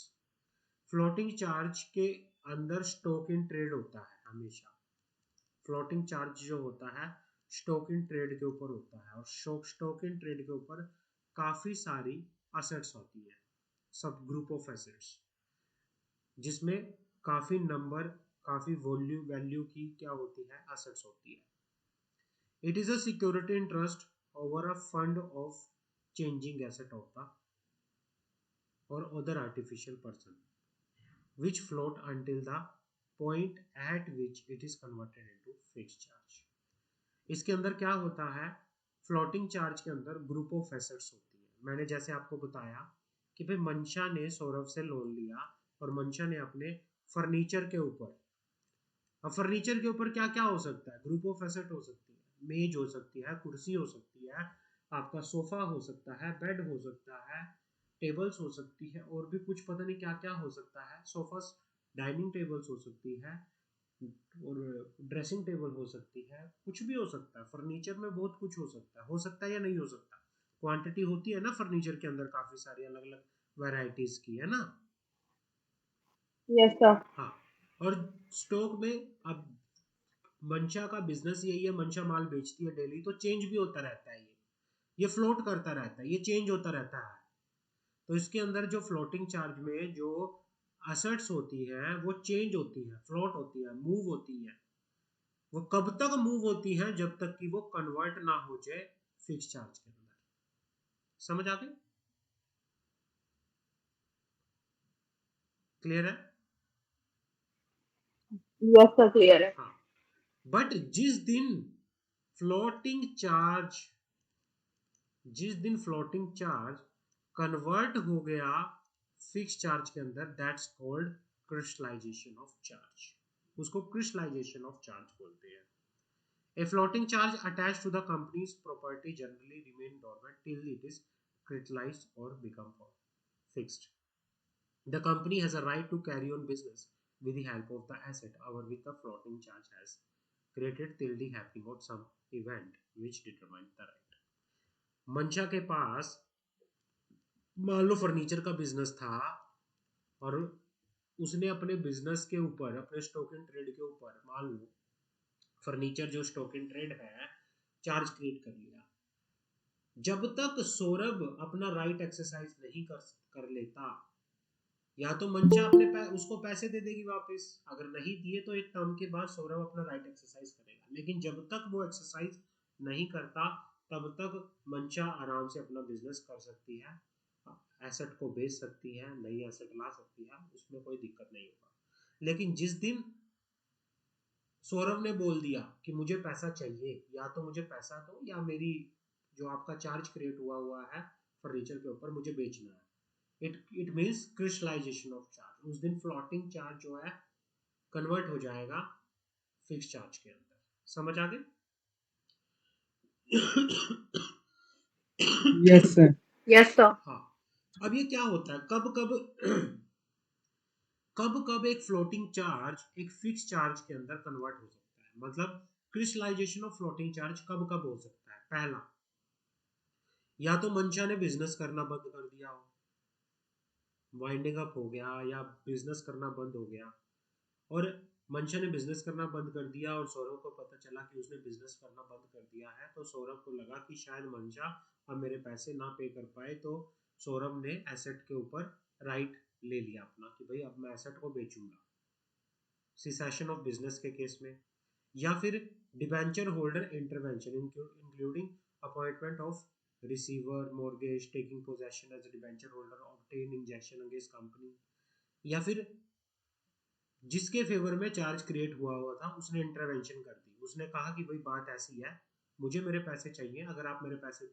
Floating charge के अंदर स्टॉक इन ट्रेड होता है हमेशा। फ्लोटिंग चार्ज जो होता है स्टॉक इन ट्रेड के ऊपर होता है, और स्टॉक इन ट्रेड के ऊपर काफी सारी असेट्स होती है, सब ग्रुप ऑफ एसेट्स, जिसमें काफी नंबर, काफी वैल्यू की क्या होती है, असेट्स होती है। It is a security interest over a fund of changing asset of the और other artificial person which float until the point at which it is converted into fixed charge. इसके अंदर क्या होता है, फ्लोटिंग चार्ज के अंदर ग्रुप ऑफ एसेट्स होती है। मैंने जैसे आपको बताया कि भाई मंशा ने सौरभ से लोन लिया और मंशा ने अपने फर्नीचर के ऊपर, अब फर्नीचर के ऊपर क्या क्या हो सकता है, ग्रुप ऑफ एसेट हो सकती है, मेज हो सकती है, कुर्सी हो सकती है, आपका सोफा हो सकता है, बेड हो सकता है, टेबल्स हो सकती है, और भी कुछ पता नहीं क्या क्या हो सकता है, सोफा, डाइनिंग टेबल्स हो सकती है, और ड्रेसिंग टेबल हो सकती है, कुछ भी हो सकता है। फर्नीचर में बहुत कुछ हो सकता है या नहीं हो सकता। क्वांटिटी होती है ना फर्नीचर के अंदर, काफी सारी अलग अलग वैरायटीज की, है ना। Yes, sir. हाँ, और स्टॉक में अब मंशा का बिजनेस यही है, मंशा माल बेचती है डेली, तो चेंज भी होता रहता है, ये फ्लोट करता रहता है, ये चेंज होता रहता है। तो इसके अंदर जो फ्लोटिंग चार्ज में जो असेट्स होती है वो चेंज होती है, फ्लोट होती है, मूव होती है। वो कब तक मूव होती है, जब तक कि वो कन्वर्ट ना हो जाए फिक्स चार्ज के अंदर। समझ आ गई? क्लियर है? Yes, sir, clear है। हाँ, बट फ्लोटिंग चार्ज जिस दिन फ्लोटिंग चार्ज कन्वर्ट हो गया फिक्स चार्ज के अंदर, that's called crystallization of charge. उसको क्रिस्टलाइजेशन ऑफ चार्ज बोलते हैं। A floating charge attached to the company's property generally remain dormant till it is crystallized or become fixed. The company has a right to carry on business with the help of the asset over which the floating charge has created till the happening of some event which determines the right. मंशा के पास मान लो फर्नीचर का बिजनेस था, और उसने अपने बिजनेस के ऊपर, अपने स्टॉक इन ट्रेड के ऊपर, मान लो फर्नीचर जो स्टॉक इन ट्रेड है, चार्ज क्रिएट कर लिया। जब तक सौरभ अपना राइट एक्सरसाइज नहीं कर लेता, या तो मंशा उसको पैसे दे देगी वापस, अगर नहीं दिए तो एक टर्म के बाद सौरभ अपना राइट एक्सरसाइज करेगा। लेकिन जब तक वो एक्सरसाइज नहीं करता, तब तक मंशा आराम से अपना बिजनेस कर सकती है, एसेट को बेच सकती है, नई एसेट ला सकती है, उसमें कोई दिक्कत नहीं होगा। लेकिन जिस दिन सौरभ ने बोल दिया कि मुझे पैसा चाहिए, या तो मुझे पैसा दो या मेरी जो आपका चार्ज क्रिएट हुआ है फर्नीचर के ऊपर मुझे बेचना है, it means crystallization of charge. उस दिन फ्लोटिंग चार्ज जो है कन्वर्ट हो जाएगा फिक्स चार्ज के अंदर। समझ आ गए? Yes, sir. Yes, sir. हाँ, अब ये क्या होता है, कब कब कब कब एक फ्लोटिंग चार्ज एक फिक्स चार्ज के अंदर कन्वर्ट हो सकता है, मतलब क्रिस्टलाइजेशन ऑफ फ्लोटिंग चार्ज कब कब हो सकता है? पहला, या तो मंशा ने बिजनेस करना बंद कर दिया हो, वाइंडिंग अप हो गया या बिजनेस करना बंद हो गया, और मंशा ने बिजनेस करना बंद कर दिया और सौरभ को पता चला कि उसने बिजनेस करना बंद कर दिया है, तो सौरभ को लगा कि शायद मंशा अब मेरे पैसे ना पे कर पाए, तो सौरभ ने एसेट के ऊपर राइट ले लिया अपना कि भाई अब मैं एसेट को बेचूंगा, सिसेशन ऑफ बिजनेस के केस में। या फिर debenture holder intervention including appointment of receiver, mortgage, taking possession as a debenture holder, obtain injection against company, या फिर जिसके फेवर में चार्ज क्रिएट हुआ था उसने इंटरवेंशन कर दी, उसने कहा कि भाई बात ऐसी है, मुझे मेरे पैसे चाहिए, अगर आप मेरे पैसे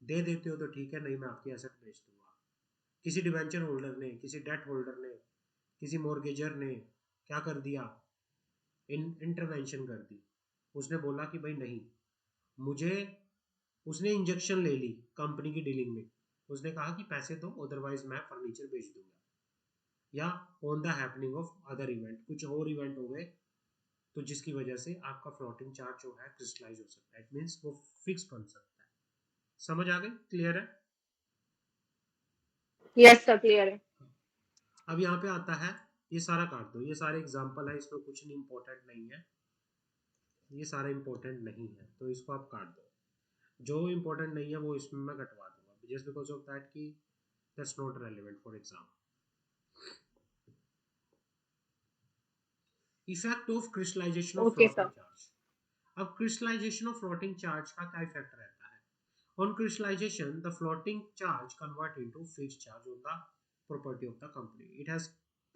दे देते हो तो ठीक है, नहीं मैं आपकी एसेट बेच दूंगा। किसी डिबेंचर होल्डर ने, किसी डेट होल्डर ने, किसी मॉर्गेजर ने क्या कर दिया, इंटरवेंशन कर दी, उसने बोला कि भाई नहीं मुझे, उसने इंजेक्शन ले ली कंपनी की डीलिंग में, उसने कहा कि पैसे दो अदरवाइज मैं फर्नीचर बेच दूंगा, या on the happening of other event, कुछ और इवेंट हो गए तो जिसकी वजह से आपका फ्लोटिंग चार्ज जो है क्रिस्टलाइज हो सकता है, इट मींस वो फिक्स बन सकता है। समझ आ गई? क्लियर है? यस सर, क्लियर है। अब यहाँ पे आता है, ये सारा काट दो, ये सारे एग्जांपल है, इसमें कुछ नहीं इंपॉर्टेंट नहीं है, ये सारा इंपॉर्टेंट नहीं है तो इसको आप काट दो, जो इंपॉर्टेंट नहीं है वो इसमें मैं कटवा दूंगा जस्ट बिकॉज ऑफ दैट कि that's not relevant for exam. Effect of crystallization of okay floating sir. Charge. अब क्रिस्टलाइजेशन ऑफ फ्लोटिंग चार्ज का क्या इफेक्ट रहता है? On crystallization, the floating charge convert into fixed charge on the property of the company. It has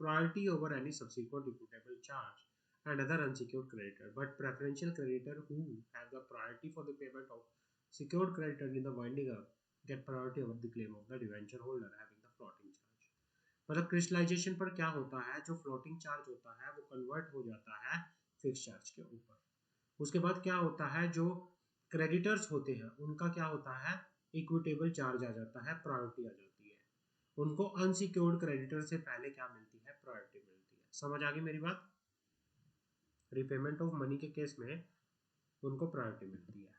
priority over any subsequent equitable charge and other unsecured creditor, but preferential creditor who have the priority for the payment of secured creditor in the winding up get priority over the claim of the debenture holder having the floating charge. मतलब क्रिस्टलाइजेशन पर क्या होता है, जो फ्लोटिंग चार्ज होता है वो कन्वर्ट हो जाता है फिक्स चार्ज के ऊपर। उसके बाद क्या होता है, जो क्रेडिटर्स होते हैं उनका क्या होता है, इक्विटेबल चार्ज आ जाता है, प्रायोरिटी आ जाती है, उनको अनसिक्योर्ड क्रेडिटर से पहले क्या मिलती है, प्रायोरिटी मिलती है। समझ आ गई मेरी बात? रिपेमेंट ऑफ मनी के केस में उनको प्रायोरिटी मिलती है।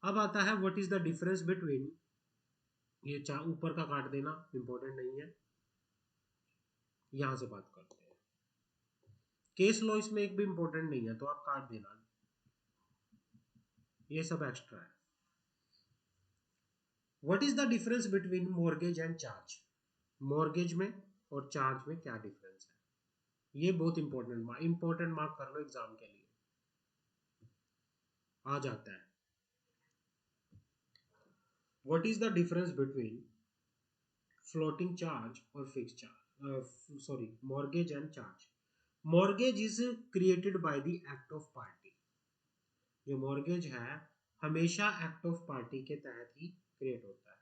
अब आता है what is the difference between, ये ऊपर का काट देना, इंपॉर्टेंट नहीं है, यहां से बात करते हैं। केस लॉ इसमें एक भी इंपॉर्टेंट नहीं है तो आप काट देना, ये सब एक्स्ट्रा है। What is the difference between mortgage and charge? Mortgage में और चार्ज में क्या डिफरेंस है, ये बहुत इंपॉर्टेंट मार्क कर लो एग्जाम के लिए आ जाता है। What is the difference between floating charge और fix charge, sorry mortgage and charge? Mortgage is created by the act of party. जो मॉर्गेज है हमेशा एक्ट ऑफ पार्टी के तहत ही क्रिएट होता है।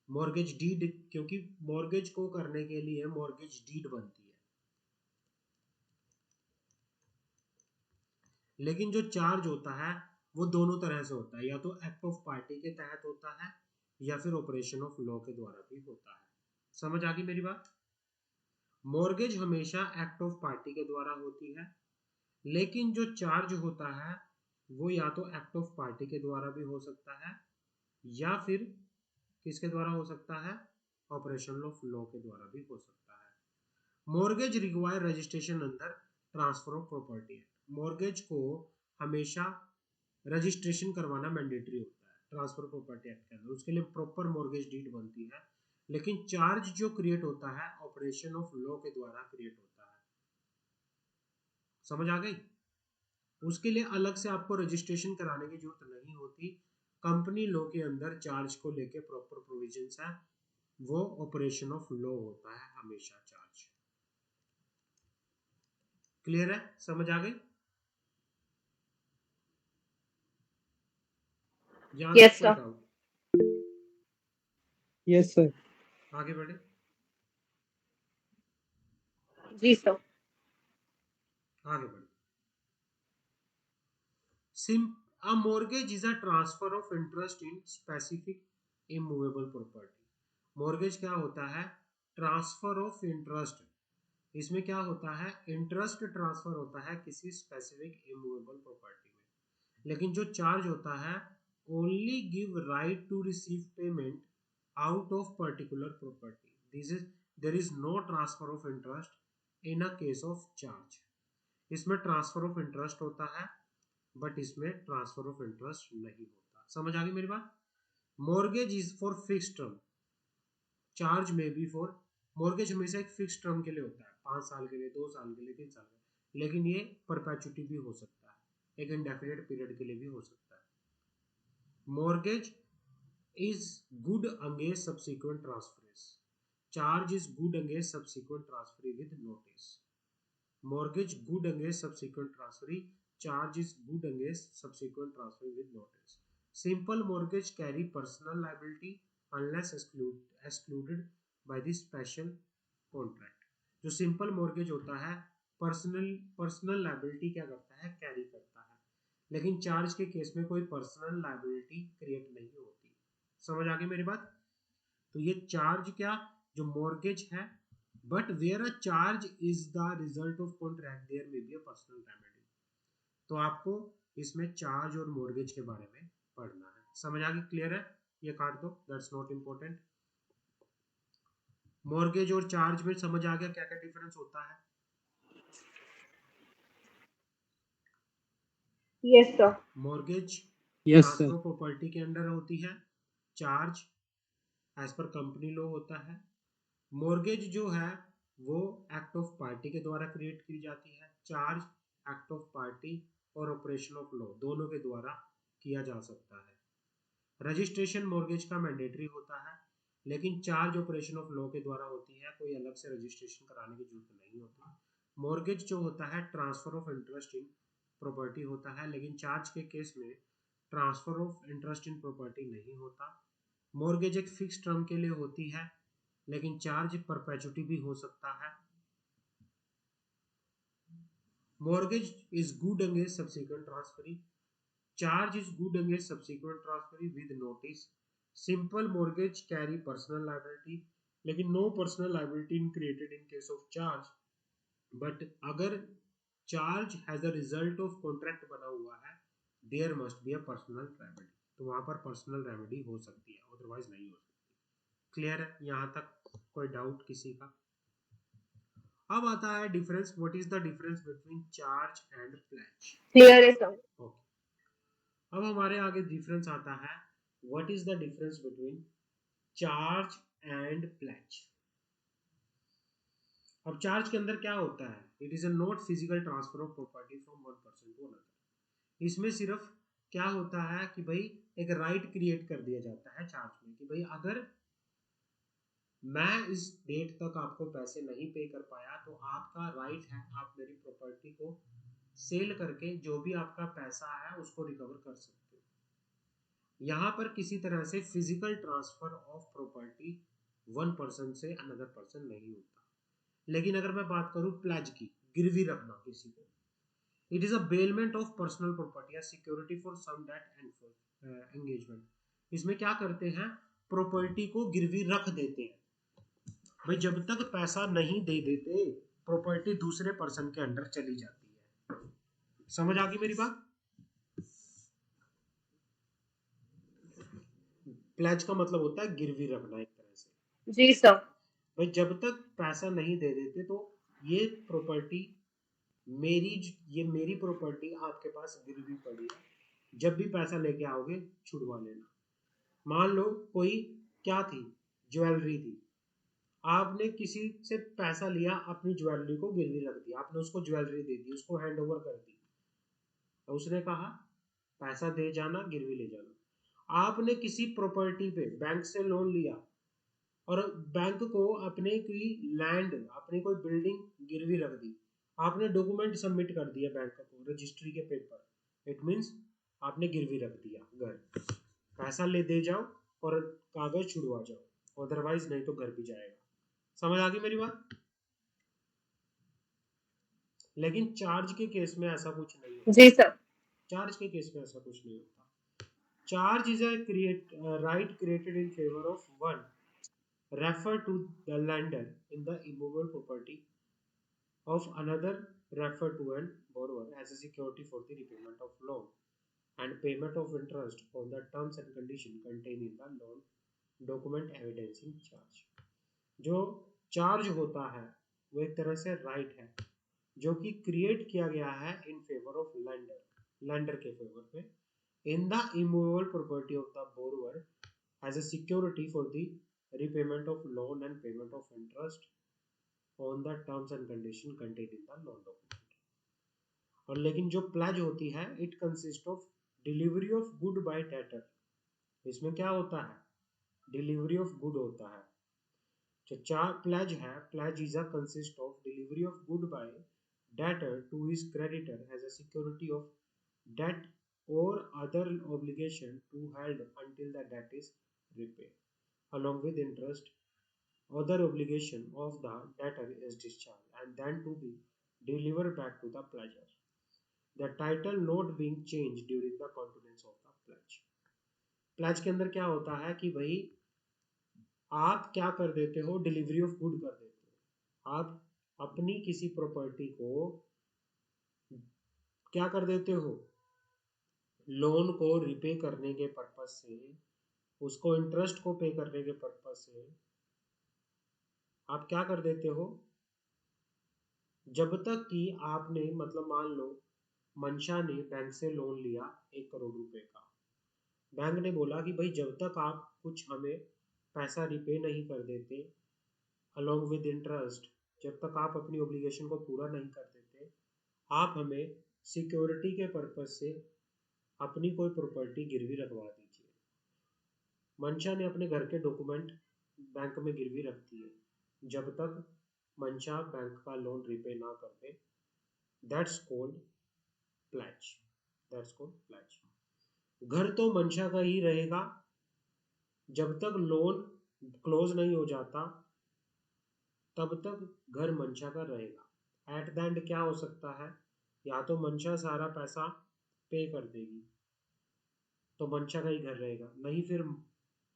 मॉर्गेज डीड, क्योंकि मॉर्गेज को करने के लिए मॉर्गेज डीड बनती है, लेकिन जो चार्ज होता है वो दोनों तरह से होता है, या तो एक्ट ऑफ पार्टी के तहत होता है या फिर ऑपरेशन ऑफ लॉ के द्वारा भी होता है। समझ आ गई मेरी बात? मॉर्गेज हमेशा एक्ट ऑफ पार्टी के द्वारा होती है, लेकिन जो चार्ज होता है वो या तो एक्ट ऑफ पार्टी के द्वारा भी हो सकता है या फिर किसके द्वारा हो सकता है, ऑपरेशन ऑफ लॉ के द्वारा भी हो सकता है। मॉर्गेज रिक्वायर रजिस्ट्रेशन अंदर transfer of property act. Mortgage को हमेशा रजिस्ट्रेशन करवाना मैंडेटरी होता है ट्रांसफर प्रॉपर्टी एक्ट के अंदर, उसके लिए प्रॉपर मॉर्गेज डीड बनती है, लेकिन चार्ज जो क्रिएट होता है ऑपरेशन ऑफ लॉ के द्वारा क्रिएट होता है। समझ आ गई? उसके लिए अलग से आपको रजिस्ट्रेशन कराने की जरूरत नहीं होती, कंपनी लॉ के अंदर चार्ज को लेके प्रॉपर प्रोविजंस है, वो ऑपरेशन ऑफ लॉ होता है हमेशा चार्ज। क्लियर है? समझ आ गई? यहां तक यस कोई सर। डाउट? Yes, sir. आगे बढ़े, जी सर। आगे बढ़े। SIM A mortgage is a transfer of interest in specific immovable property. mortgage क्या होता है, ट्रांसफर ऑफ इंटरेस्ट इसमें क्या होता है, इंटरेस्ट ट्रांसफर होता है किसी स्पेसिफिक इमूवेबल प्रॉपर्टी में, लेकिन जो चार्ज होता है only give right to receive payment out of particular property, this is there is no transfer of interest in a case of charge. इसमें ट्रांसफर ऑफ इंटरेस्ट होता है बट इसमें ट्रांसफर ऑफ इंटरेस्ट नहीं होता। समझ आ गई मेरी बात? Mortgage is for fix term, charge में बी फॉर, मॉर्गेज हमेशा एक फिक्स टर्म के लिए होता है, 5 साल के लिए, 2 साल के लिए, 3 साल के लिए, लेकिन ये परपेचुटी भी हो सकता है, एक इंडेफिनिट पीरियड के लिए भी हो सकता है। Mortgage is good against subsequent transfers, charge is good against subsequent transfer with notice, mortgage good against subsequent transfer, charge is good against subsequent transfer with notice, simple mortgage carry personal liability unless excluded by the special contract। जो सिंपल मॉर्गेज होता है पर्सनल लाइबिलिटी क्या करता है, कैरी करता है, लेकिन चार्ज के केस में कोई पर्सनल लाइबिलिटी क्रिएट नहीं होती। समझ आ गई मेरी बात? तो ये चार्ज क्या, जो मॉर्गेज है, but where a charge is the result of contract there may be a personal remedy. तो आपको इसमें चार्ज और मॉर्गेज के बारे में पढ़ना है। समझ आ गई? क्लियर है? ये काट दो, दैट्स नॉट इम्पोर्टेंट। मॉर्गेज और चार्ज में समझ आ गया क्या क्या डिफरेंस होता है? Yes sir. Mortgage Yes, sir. Transfer property के अंडर होती है, charge as per company law होता है। मॉर्गेज जो है वो एक्ट ऑफ पार्टी के द्वारा क्रिएट की जाती है, चार्ज एक्ट ऑफ पार्टी और ऑपरेशन ऑफ लॉ दोनों के द्वारा किया जा सकता है। रजिस्ट्रेशन मॉर्गेज का मैंडेटरी होता है, लेकिन चार्ज ऑपरेशन ऑफ लॉ के द्वारा होती है, कोई अलग से रजिस्ट्रेशन कराने की जरूरत नहीं होती। मॉर्गेज जो होता है transfer of interest in property होता है, लेकिन चार्ज के केस में transfer of interest in property नहीं होता। मॉर्गेज एक फिक्स टर्म के लिए होती है, लेकिन चार्ज परपेचुटी भी हो सकता है। Mortgage is good against subsequent transferee, charge is good against subsequent transferee with notice. Simple mortgage carry personal liability, लेकिन no personal liability in created in case of charge, but अगर charge has a result of contract बना हुआ है, there must be a personal remedy, तो वहां पर पर्सनल रेमेडी हो सकती है, अदरवाइज नहीं हो सकती। क्लियर है यहाँ तक? कोई डाउट किसी का? अब आता है difference, what is the difference between charge and pledge. Clear है सर। ओके, अब हमारे आगे डिफरेंस आता है, what is the difference between charge and pledge. अब चार्ज के अंदर क्या होता है, it is a not physical transfer of property from one person to another. इसमें सिर्फ क्या होता है कि भाई एक राइट क्रिएट कर दिया जाता है चार्ज में, कि भाई अगर मैं इस डेट तक आपको पैसे नहीं पे कर पाया तो आपका राइट है, आप मेरी प्रॉपर्टी को सेल करके जो भी आपका पैसा है उसको रिकवर कर सकते हो। यहाँ पर किसी तरह से physical transfer of property one person से अनदर पर्सन नहीं होता। लेकिन अगर मैं बात करूँ प्लेज की, गिरवी रखना किसी को, it is a bailment of personal property या security for some debt engagement. इसमें क्या करते हैं, प्रॉपर्टी को गिरवी रख देते हैं, भाई जब तक पैसा नहीं दे देते प्रॉपर्टी दूसरे पर्सन के अंडर चली जाती है। समझ आ गई मेरी बात? प्लेज का मतलब होता है गिरवी रखना एक तरह से। जी सर। भाई जब तक पैसा नहीं दे देते तो ये प्रॉपर्टी मेरी, ये मेरी प्रॉपर्टी आपके पास गिरवी पड़ी है, जब भी पैसा लेके आओगे छुड़वा लेना। मान लो कोई क्या थी, ज्वेलरी थी, आपने किसी से पैसा लिया, अपनी ज्वेलरी को गिरवी रख दिया, आपने उसको ज्वेलरी दे दी, उसको हैंड ओवर कर दी, तो उसने कहा पैसा दे जाना, गिरवी ले जाना। आपने किसी प्रॉपर्टी पे बैंक से लोन लिया और बैंक को अपने की लैंड, अपनी कोई बिल्डिंग गिरवी रख दी, आपने डॉक्यूमेंट सबमिट कर दिया बैंक को, रजिस्ट्री के पेपर, इट मींस आपने गिरवी रख दिया घर, पैसा ले दे जाओ और कागज छुड़वा जाओ, अदरवाइज नहीं तो घर भी जाएगा। समझ आ गई मेरी बात? लेकिन चार्ज के केस में ऐसा कुछ नहीं होता। जी सर। चार्ज के केस में ऐसा कुछ नहीं होता। Charge is a right created in favour of one refer to the lender in the immovable property of another referred to an borrower as a security for the repayment of loan and payment of interest on the terms and condition contained in the loan document evidencing charge। जो चार्ज होता है वो एक तरह से राइट है जो कि क्रिएट किया गया है इन फेवर ऑफ लैंडर के फेवर में in the immovable property of the borrower as a security for the repayment of loan and payment of interest on the terms and condition contained in the loan document। और लेकिन जो प्लेज होती है it consist of delivery of good bye debtor. इसमें क्या होता है डिलीवरी ऑफ गुड होता है। जो चार प्लेज है pledge is a consist of delivery of good by debtor to his creditor as a security of debt or other obligation to held until the debt is repaid, along with interest, other obligation of the debtor is discharged, and then to be delivered back to the pledger. The title not being changed during the continuance of the pledge. Pledge के अंदर क्या होता है कि भाई आप क्या कर देते हो डिलीवरी ऑफ गुड कर देते हो। आप अपनी किसी प्रॉपर्टी को क्या कर देते हो लोन को रिपे करने के पर्पस से उसको इंटरेस्ट को पे करने के पर्पस से आप क्या कर देते हो जब तक कि आपने मतलब मान लो मंशा ने बैंक से लोन लिया 1 करोड़ रुपए का। बैंक ने बोला कि भाई जब तक आप कुछ हमें पैसा रिपे नहीं कर देते अलोंग विद इंटरेस्ट जब तक आप अपनी ओब्लिगेशन को पूरा नहीं कर देते आप हमें सिक्योरिटी के पर्पस से अपनी कोई प्रॉपर्टी गिरवी रखवा दीजिए। मंशा ने अपने घर के डॉक्यूमेंट बैंक में गिरवी रख दिए जब तक मंशा बैंक का लोन रिपे ना कर दे। That's called pledge. That's called pledge. घर तो मंशा का ही रहेगा जब तक लोन क्लोज नहीं हो जाता तब तक घर मंशा का रहेगा। एट द एंड क्या हो सकता है या तो मंशा सारा पैसा पे कर देगी तो मंशा का ही घर रहेगा, नहीं फिर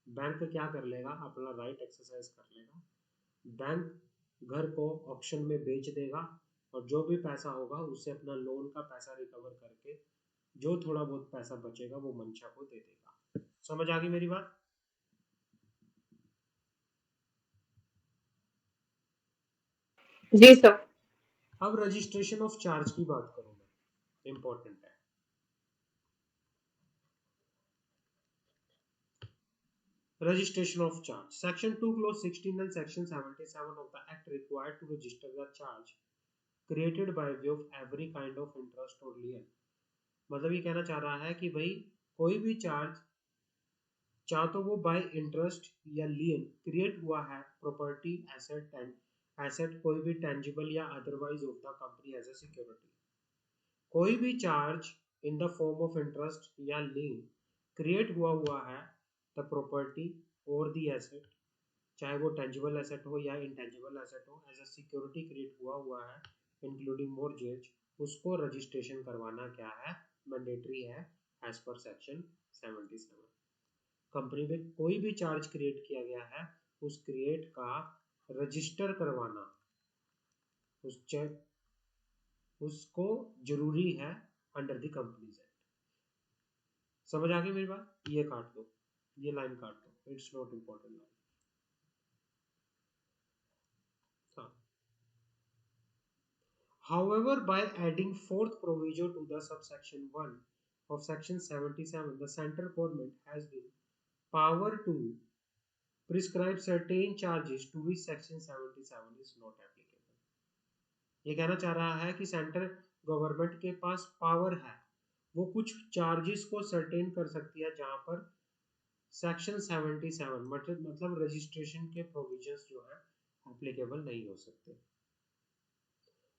बैंक क्या कर लेगा अपना राइट एक्सरसाइज कर लेगा। बैंक घर को ऑक्शन में बेच देगा और जो भी पैसा होगा उससे अपना लोन का पैसा रिकवर करके जो थोड़ा बहुत पैसा बचेगा वो मंशा को दे देगा। समझ आ गई मेरी बात? जी सर। अब रजिस्ट्रेशन ऑफ चार्ज की बात करूं मैं, इंपॉर्टेंट है। Registration of charge. Section 2 clause 16 and section 77 of the act required to register the charge created by way of every kind of interest or lien। मतलब ये कहना चाह रहा है कि भाई कोई भी चार्ज चाहे तो वो बाय इंटरेस्ट या लियन क्रिएट हुआ है प्रॉपर्टी एसेट कोई भी टेंजिबल या otherwise of the company as a security. कोई भी charge in the form of interest या लियन क्रिएट हुआ है द प्रॉपर्टी और द एसेट चाहे वो टेंजिबल एसेट हो या इनटेंजिबल एसेट हो एज अ सिक्योरिटी क्रिएट हुआ है इंक्लूडिंग मॉर्गेज उसको रजिस्ट्रेशन करवाना क्या है मैंडेटरी है एज पर सेक्शन 77। कंपनी में कोई भी चार्ज क्रिएट किया गया है उस क्रिएट का रजिस्टर करवाना उस चेक उसको जरूरी है अंडर द कंपनीज एक्ट। समझ आ गई मेरी बात? ये काट दो, ये लाइन काट दो, इट्स नॉट इम्पोर्टेंट लाइन। हाँ। However, by adding fourth provision to the subsection 1 of section 77, the central government has been power to prescribe certain charges to which section 77 is not applicable। ये कहना चाह रहा है कि सेंट्रल गवर्नमेंट के पास पावर है वो कुछ चार्जेस को सर्टेन कर सकती है जहां पर सेक्शन 77 मतलब रजिस्ट्रेशन के प्रोविजंस जो है एप्लीकेबल नहीं हो सकते।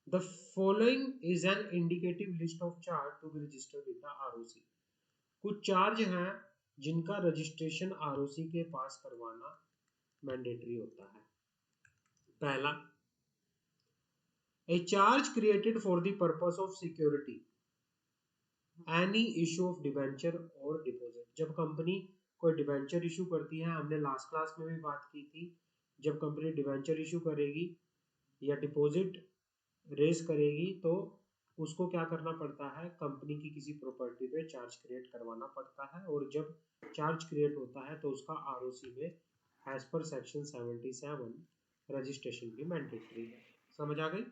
The following is an indicative list of charge to be registered with the ROC। कुछ चार्ज हैं जिनका रजिस्ट्रेशन ROC के पास करवाना मैंडेटरी होता है। पहला, a charge created for the purpose of security any issue of debenture or deposit। जब कंपनी कोई डिबेंचर इशू करती है, हमने लास्ट क्लास में भी बात की थी, जब कंपनी डिबेंचर इशू करेगी या डिपॉजिट रेज करेगी तो उसको क्या करना पड़ता है, कंपनी की किसी प्रॉपर्टी पे चार्ज क्रिएट करवाना पड़ता है, और जब चार्ज क्रिएट होता है तो उसका आरओसी में एज पर सेक्शन 77 रजिस्ट्रेशन भी मैंडेटरी है। समझ आ गई?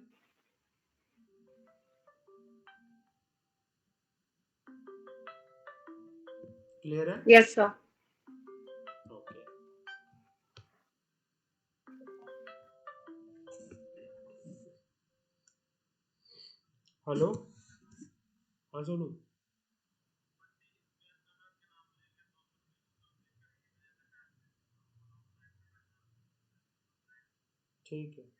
क्लियर है? Yes, sir. ओके। हेलो, हाँ सोनू। ठीक है।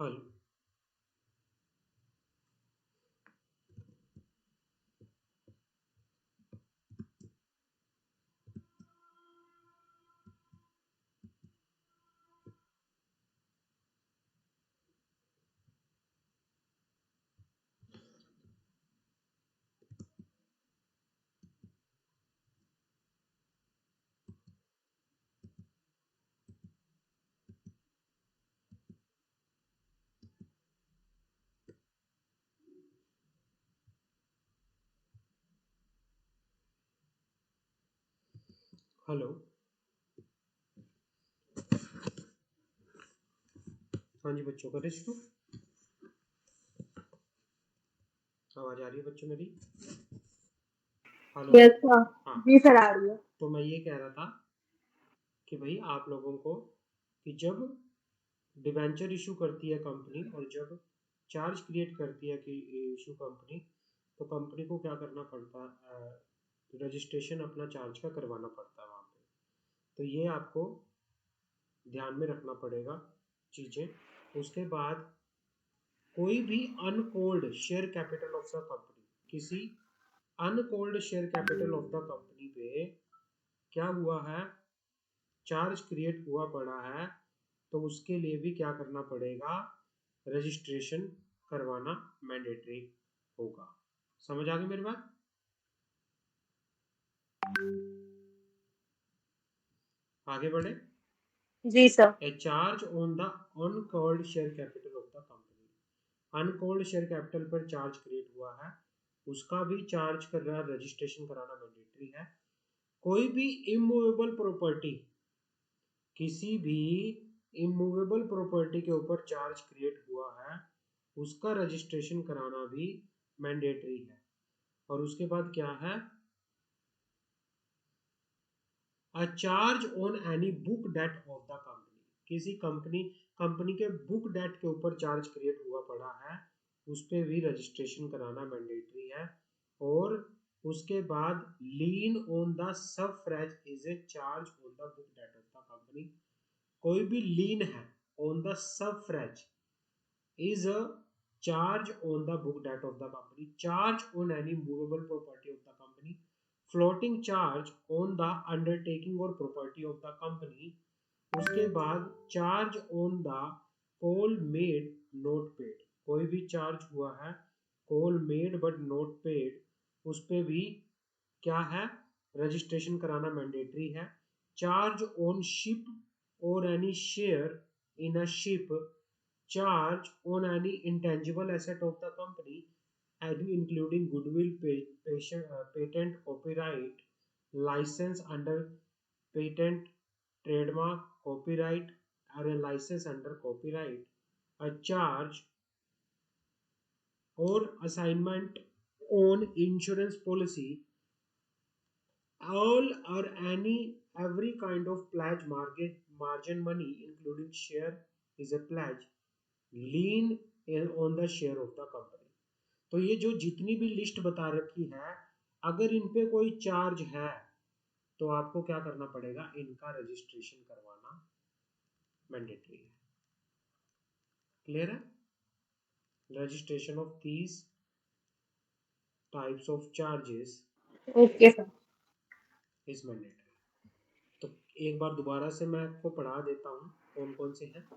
Hello, hello. हाँ जी बच्चों, करें शुरू? आवाज आ रही है बच्चों मेरी? हेलो। Yes, sir. हाँ, जी सर आ रही है। तो मैं ये कह रहा था कि भाई आप लोगों को, कि जब डिबेंचर इशू करती है कंपनी और जब चार्ज क्रिएट करती है कि इशू कंपनी, तो कंपनी को क्या करना पड़ता है, रजिस्ट्रेशन अपना चार्ज का करवाना पड़ता है वहाँ पे। तो ये आपको ध्यान में रखना पड़ेगा चीज़ें। उसके बाद कोई भी uncalled share capital of the company, किसी uncalled share capital of the company पे क्या हुआ है, चार्ज क्रिएट हुआ पड़ा है, तो उसके लिए भी क्या करना पड़ेगा, रजिस्ट्रेशन करवाना मैंडेटरी होगा। समझ आ गई मेरी बात? आगे बढ़े। जी sir. A charge on the uncalled share capital of the company, uncalled share capital पर चार्ज क्रिएट हुआ है, उसका भी चार्ज कर रहा, रजिस्ट्रेशन कराना मैंडेटरी है। कोई भी इमूवेबल प्रॉपर्टी, किसी भी इमूवेबल प्रॉपर्टी के ऊपर चार्ज क्रिएट हुआ है उसका रजिस्ट्रेशन कराना भी मैंडेटरी है। और उसके बाद क्या है, a charge on any book debt of the company, किसी कंपनी के बुक डेट के ऊपर चार्ज क्रिएट हुआ पड़ा है उस पर भी रजिस्ट्रेशन कराना मैंडेटरी है। और उसके बाद lien on the sub phrase is a charge on the book debt of the company, कोई भी लीन है on the sub phrase is a charge on the book debt of the company, charge on any movable property of the company, floating charge on the undertaking or property of the company, उसके बाद charge on the call made note paid, कोई भी चार्ज हुआ है call made but note paid उस पे भी क्या है, रजिस्ट्रेशन कराना मैंडेटरी है। चार्ज ऑन शिप और any share in a ship, charge on any intangible asset of the company including goodwill, patent, copyright, license under patent, trademark, copyright or a license under copyright, a charge or assignment on insurance policy, all or any every kind of pledge, margin money including share is a pledge, lean on the share of the company. तो ये जो जितनी भी लिस्ट बता रखी है अगर इन पे कोई चार्ज है तो आपको क्या करना पड़ेगा, इनका रजिस्ट्रेशन करवाना मैंडेटरी है। क्लियर है? Registration of these types of charges okay sir. Is mandatory. तो एक बार दोबारा से मैं आपको पढ़ा देता हूँ कौन कौन से हैं।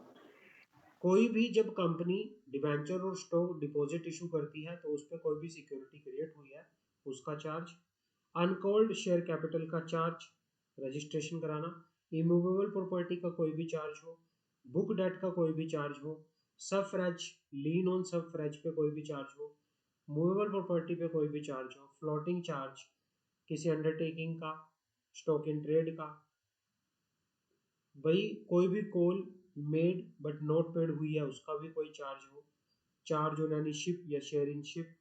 कोई भी जब कंपनी डिबेंचर और स्टॉक डिपॉजिट इशू करती है तो उस पर कोई भी सिक्योरिटी क्रिएट हुई है उसका चार्ज, अनकॉल्ड शेयर कैपिटल का चार्ज, रजिस्ट्रेशन कराना, इमूवेबल प्रॉपर्टी का कोई भी चार्ज हो, बुक डेट का कोई भी चार्ज हो, सब फ्रेज लीन ऑन सब फ्रेज पे कोई भी चार्ज हो, मूवेबल प्रॉपर्टी पे कोई भी चार्ज हो, फ्लोटिंग चार्ज किसी अंडरटेकिंग का, स्टॉक इन ट्रेड का, भाई कोई भी call made but not paid हुई है उसका भी कोई चार्ज हो, चार्ज ऑन एनी शिप या share in ship,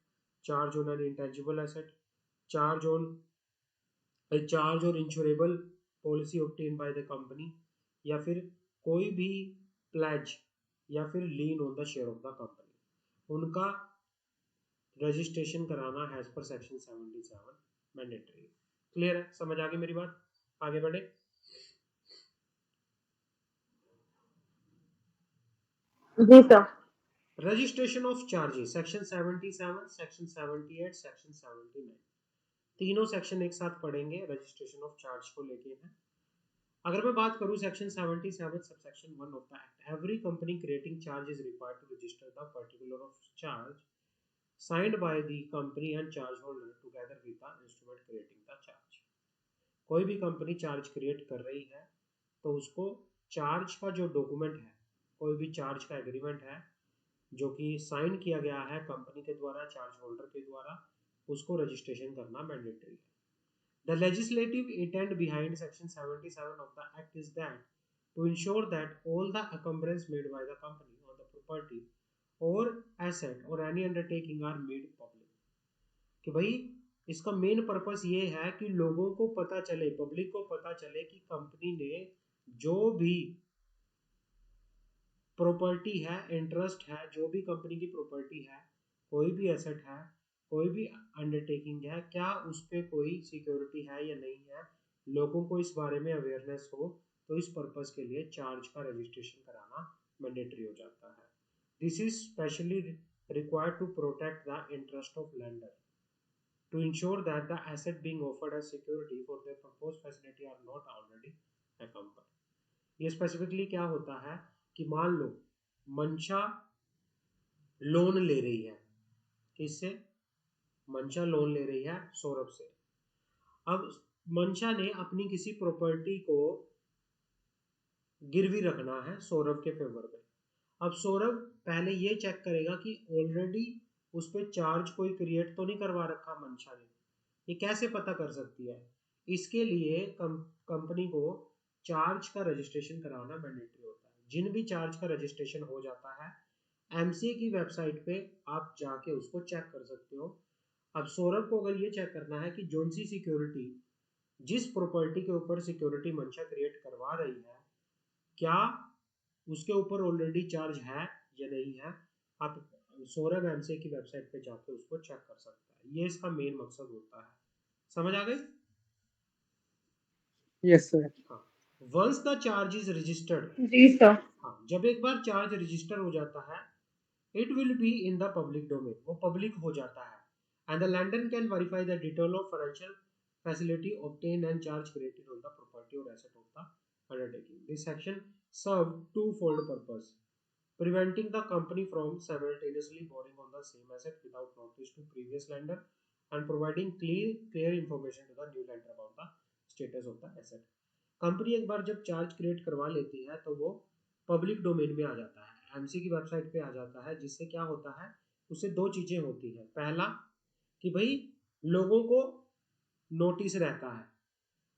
charge on any intangible asset, charge on a charge or insurable policy obtained by the company, या फिर कोई भी प्लेज या फिर lien on the share of the company, उनका रजिस्ट्रेशन कराना as per section 77 mandatory. Clear है? समझ आ गई मेरी बात? आगे बढ़े। जी sir. Registration of charges section 77, section 78, section 79, तीनों सेक्शन एक साथ पढ़ेंगे, रजिस्ट्रेशन ऑफ चार्ज को लेके है। अगर मैं बात करूं section 77 subsection 1 of the act, every company creating charge is required to register the particular of charge signed by the company and charge holder together with the instrument creating the charge. कोई भी कंपनी चार्ज क्रिएट कर रही है तो उसको चार्ज का जो डॉक्यूमेंट है, कोई भी चार्ज का एग्रीमेंट है जो कि साइन किया गया है कंपनी के द्वारा चार्ज होल्डर के द्वारा, उसको रजिस्ट्रेशन करना मैंडेटरी है। The legislative intent behind Section 77 of the Act is that to ensure that all the encumbrance made by the company on the property or asset or any undertaking are made public। कि भाई इसका मेन पर्पस ये है कि लोगों को पता चले, पब्लिक को पता चले कि कंपनी ने जो भी प्रॉपर्टी है, इंटरेस्ट है, जो भी कंपनी की प्रॉपर्टी है, कोई भी एसेट है, कोई भी अंडरटेकिंग है, क्या उस पर कोई सिक्योरिटी है या नहीं है, लोगों को इस बारे में अवेयरनेस हो, तो इस पर्पस के लिए चार्ज का रजिस्ट्रेशन कराना मैंडेटरी हो जाता है। This is specially required to protect the interest of lender to ensure that the asset being offered as security for their proposed facility are not already accompanied। ये स्पेसिफिकली क्या होता है कि मान लो मंशा लोन ले रही है, किससे? मंशा लोन ले रही है सौरभ से। अब मंशा ने अपनी किसी प्रॉपर्टी को गिरवी रखना है सौरभ के फेवर में। अब सौरभ पहले ये चेक करेगा कि ऑलरेडी उस पर चार्ज कोई क्रिएट तो नहीं करवा रखा मंशा ने। ये कैसे पता कर सकती है? इसके लिए कंपनी को चार्ज का रजिस्ट्रेशन कराना मैंडेटरी होता है। जिन भी चार्ज का रजिस्ट्रेशन हो जाता है एमसीए की वेबसाइट पे आप जाके उसको चेक कर सकते हो। अब सौरभ को अगर ये चेक करना है कि जोन सी सिक्योरिटी जिस प्रॉपर्टी के ऊपर सिक्योरिटी मंशा क्रिएट करवा रही है क्या उसके ऊपर ऑलरेडी चार्ज है या नहीं है, आप सौरभ एमसीए की वेबसाइट पे जाके उसको चेक कर सकता है। ये इसका मेन मकसद होता है। समझ आ गई? Yes, sir. हाँ। Once the charge is registered, जी सर। हाँ जब एक बार चार्ज रजिस्टर हो जाता है it will be in the public domain, वो पब्लिक हो जाता है। And the lender can verify the detail of financial facility obtained and charge created on the property or asset of the undertaking. This section serve twofold purpose: preventing the company from simultaneously borrowing on the same asset without notice to previous lender and providing clear information to the new lender about the status of the asset. Company एक बार जब चार्ज क्रिएट करवा लेती है तो वो पब्लिक डोमेन में आ जाता है, एमसी की वेबसाइट पे आ जाता है, जिससे क्या होता है उससे दो चीजें होती है। पहला कि भाई लोगों को नोटिस रहता है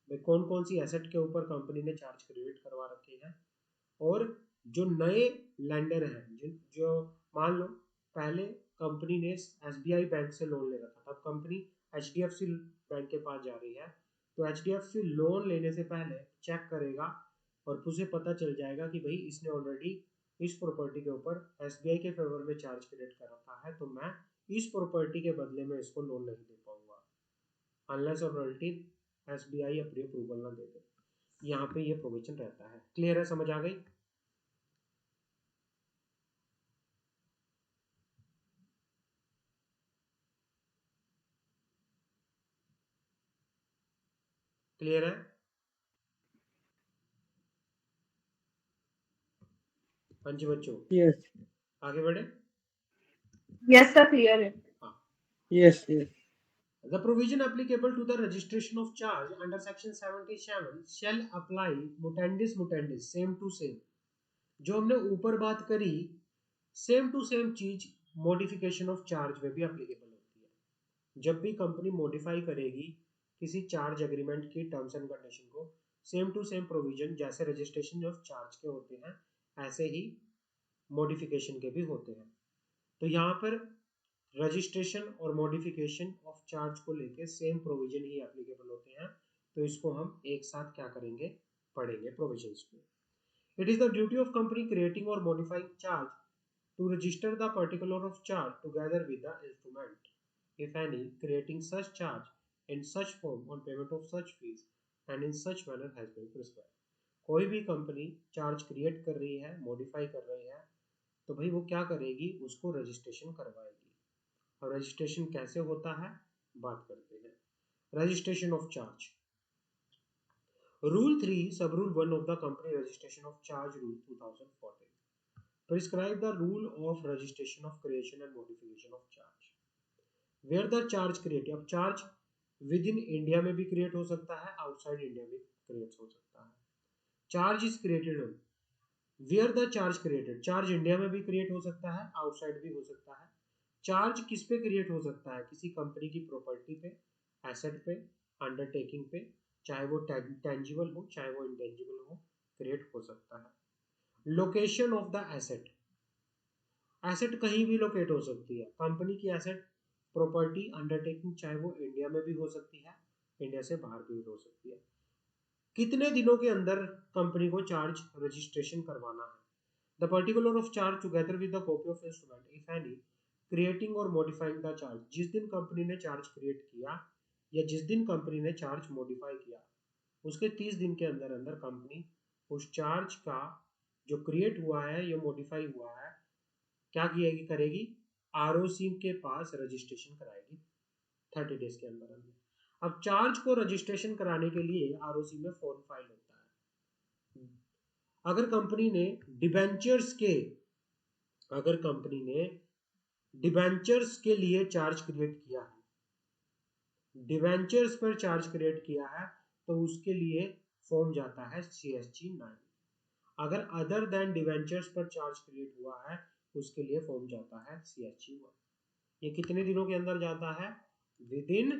भाई कौन कौन सी एसेट के ऊपर कंपनी ने चार्ज क्रिएट करवा रखे हैं, और जो नए लैंडर हैं जो मान लो पहले कंपनी ने एसबीआई बैंक से लोन ले रखा था, अब कंपनी एचडीएफसी बैंक के पास जा रही है, तो एचडीएफसी लोन लेने से पहले चेक करेगा और उसे पता चल जाएगा कि भाई इसने ऑलरेडी इस प्रॉपर्टी के ऊपर एसबीआई के फेवर में चार्ज क्रिएट कर रखा है, तो मैं इस प्रॉपर्टी के बदले में इसको लोन नहीं दे पाऊंगा अनलेस और अनटिल एसबीआई अपनी अप्रूवल ना दे दे। यहाँ पे ये प्रोविजन रहता है। क्लियर है? समझ आ गई? क्लियर है? हाँ जी बच्चों, Yes, आगे बढ़े। यस सर क्लियर है। हाँ। yes, yes. The provision applicable to the registration of charge under section 77 shall apply mutandis mutandis, same to same। जो हमने ऊपर बात करी सेम टू सेम चीज मॉडिफिकेशन ऑफ चार्ज में भी एप्लीकेबल होती है। जब भी कंपनी मॉडिफाई करेगी किसी चार्ज एग्रीमेंट की टर्म्स एंड कंडीशन को, सेम टू सेम प्रोविजन जैसे रजिस्ट्रेशन ऑफ चार्ज के होते हैं ऐसे ही मॉडिफिकेशन के भी होते हैं। तो यहाँ पर रजिस्ट्रेशन और मॉडिफिकेशन ऑफ चार्ज को लेके सेम प्रोविजन ही एप्लीकेबल होते हैं, तो इसको हम एक साथ क्या करेंगे, पढ़ेंगे प्रोविजंस को। It is the duty of company creating और modifying charge to register the particular of charge together with the instrument if any creating such charge in such form on payment of such fees and in such manner has been prescribed। कोई भी कंपनी चार्ज क्रिएट कर रही है, मॉडिफाई कर रही है, तो भाई वो क्या करेगी, उसको रजिस्ट्रेशन करवाएगी। और रजिस्ट्रेशन कैसे होता है बात करते हैं। Registration of charge rule 3 sub rule 1 of the company registration of charge rule 2014 prescribe the rule of registration of creation and modification of charge. Where the charge create, अब चार्ज विद इन इंडिया में भी क्रिएट हो सकता है, आउटसाइड इंडिया में क्रिएट हो सकता है। Charge is created on where the charge created, charge India में भी क्रिएट हो सकता है, आउटसाइड भी हो सकता है। चार्ज किस पे क्रिएट हो सकता है, किसी कंपनी की प्रॉपर्टी पे, एसेट पे, अंडरटेकिंग पे, चाहे वो टेंजिबल हो चाहे वो इंटेंजिबल हो, क्रिएट हो सकता है। Location of the asset, asset कहीं भी लोकेट हो सकती है, कंपनी की एसेट प्रॉपर्टी अंडरटेकिंग चाहे वो इंडिया में भी हो सकती है, इंडिया से बाहर भी हो सकती है। कितने दिनों के अंदर कंपनी को चार्ज रजिस्ट्रेशन करवाना है, the particular of charge together with the copy of instrument if any creating और मॉडिफाइंग द चार्ज, जिस दिन कंपनी ने चार्ज क्रिएट किया या जिस दिन कंपनी ने चार्ज मॉडिफाई किया उसके 30 दिन के अंदर अंदर कंपनी उस चार्ज का जो क्रिएट हुआ है या मॉडिफाई हुआ है क्या किएगी, करेगी, आरओसी के पास रजिस्ट्रेशन कराएगी 30 डेज के अंदर अंदर। अब चार्ज को रजिस्ट्रेशन कराने के लिए आरओसी में फॉर्म फाइल होता है। अगर कंपनी ने डिबेंचर्स के अगर कंपनी ने डिबेंचर्स के लिए चार्ज क्रिएट किया है, डिबेंचर्स पर चार्ज क्रिएट किया है, तो उसके लिए फॉर्म जाता है CSG 9। अगर अदर देन डिबेंचर्स पर चार्ज क्रिएट हुआ है उसके लिए फॉर्म जाता है CSG 1। ये कितने दिनों के अंदर जाता है, विद इन,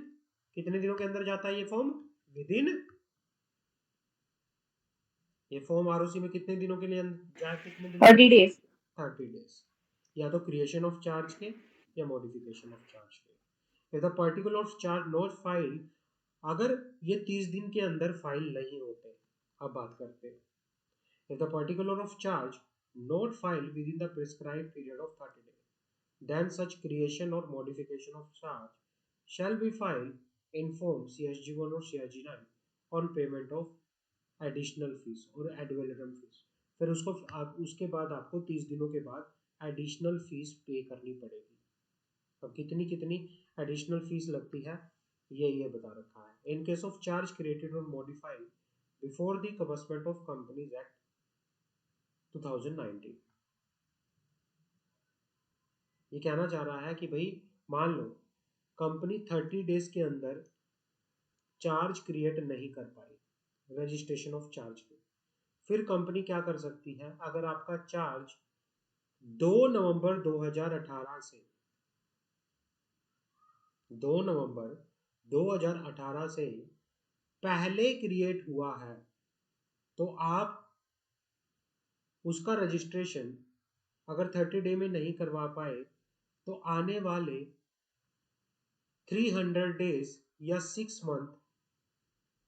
कितने दिनों के अंदर जाता है ये फॉर्म, विद इन ये फॉर्म आरओसी में कितने दिनों के लिए जाए, कितने दिनों 30 के? days. 30 days, या तो क्रिएशन ऑफ चार्ज के या मॉडिफिकेशन ऑफ चार्ज के। If the particle of charge not file, अगर ये 30 दिन के अंदर फाइल नहीं होते, अब बात करते हैं। If the particular of charge not file with in the prescribed period of 30 days, then such creation or modification of charge shall be filed in form CSG1 or CSG9 on payment of additional fees और ad valorem fees। फिर उसको आप उसके बाद आपको 30 दिनों के बाद एडिशनल फीस पे करनी पड़ेगी। अब कितनी कितनी एडिशनल फीस लगती है ये बता रखा है। In case of charge created और modified before the commencement of Companies Act 2019। ये कहना चाह रहा है कि भाई मान लो कंपनी 30 डेज के अंदर चार्ज क्रिएट नहीं कर पाई रजिस्ट्रेशन ऑफ चार्ज के, फिर कंपनी क्या कर सकती है, अगर आपका चार्ज 2 नवंबर 2018 से 2 नवंबर 2018 से पहले क्रिएट हुआ है तो आप उसका रजिस्ट्रेशन अगर 30 डे में नहीं करवा पाए तो आने वाले 300 डेज या 6 month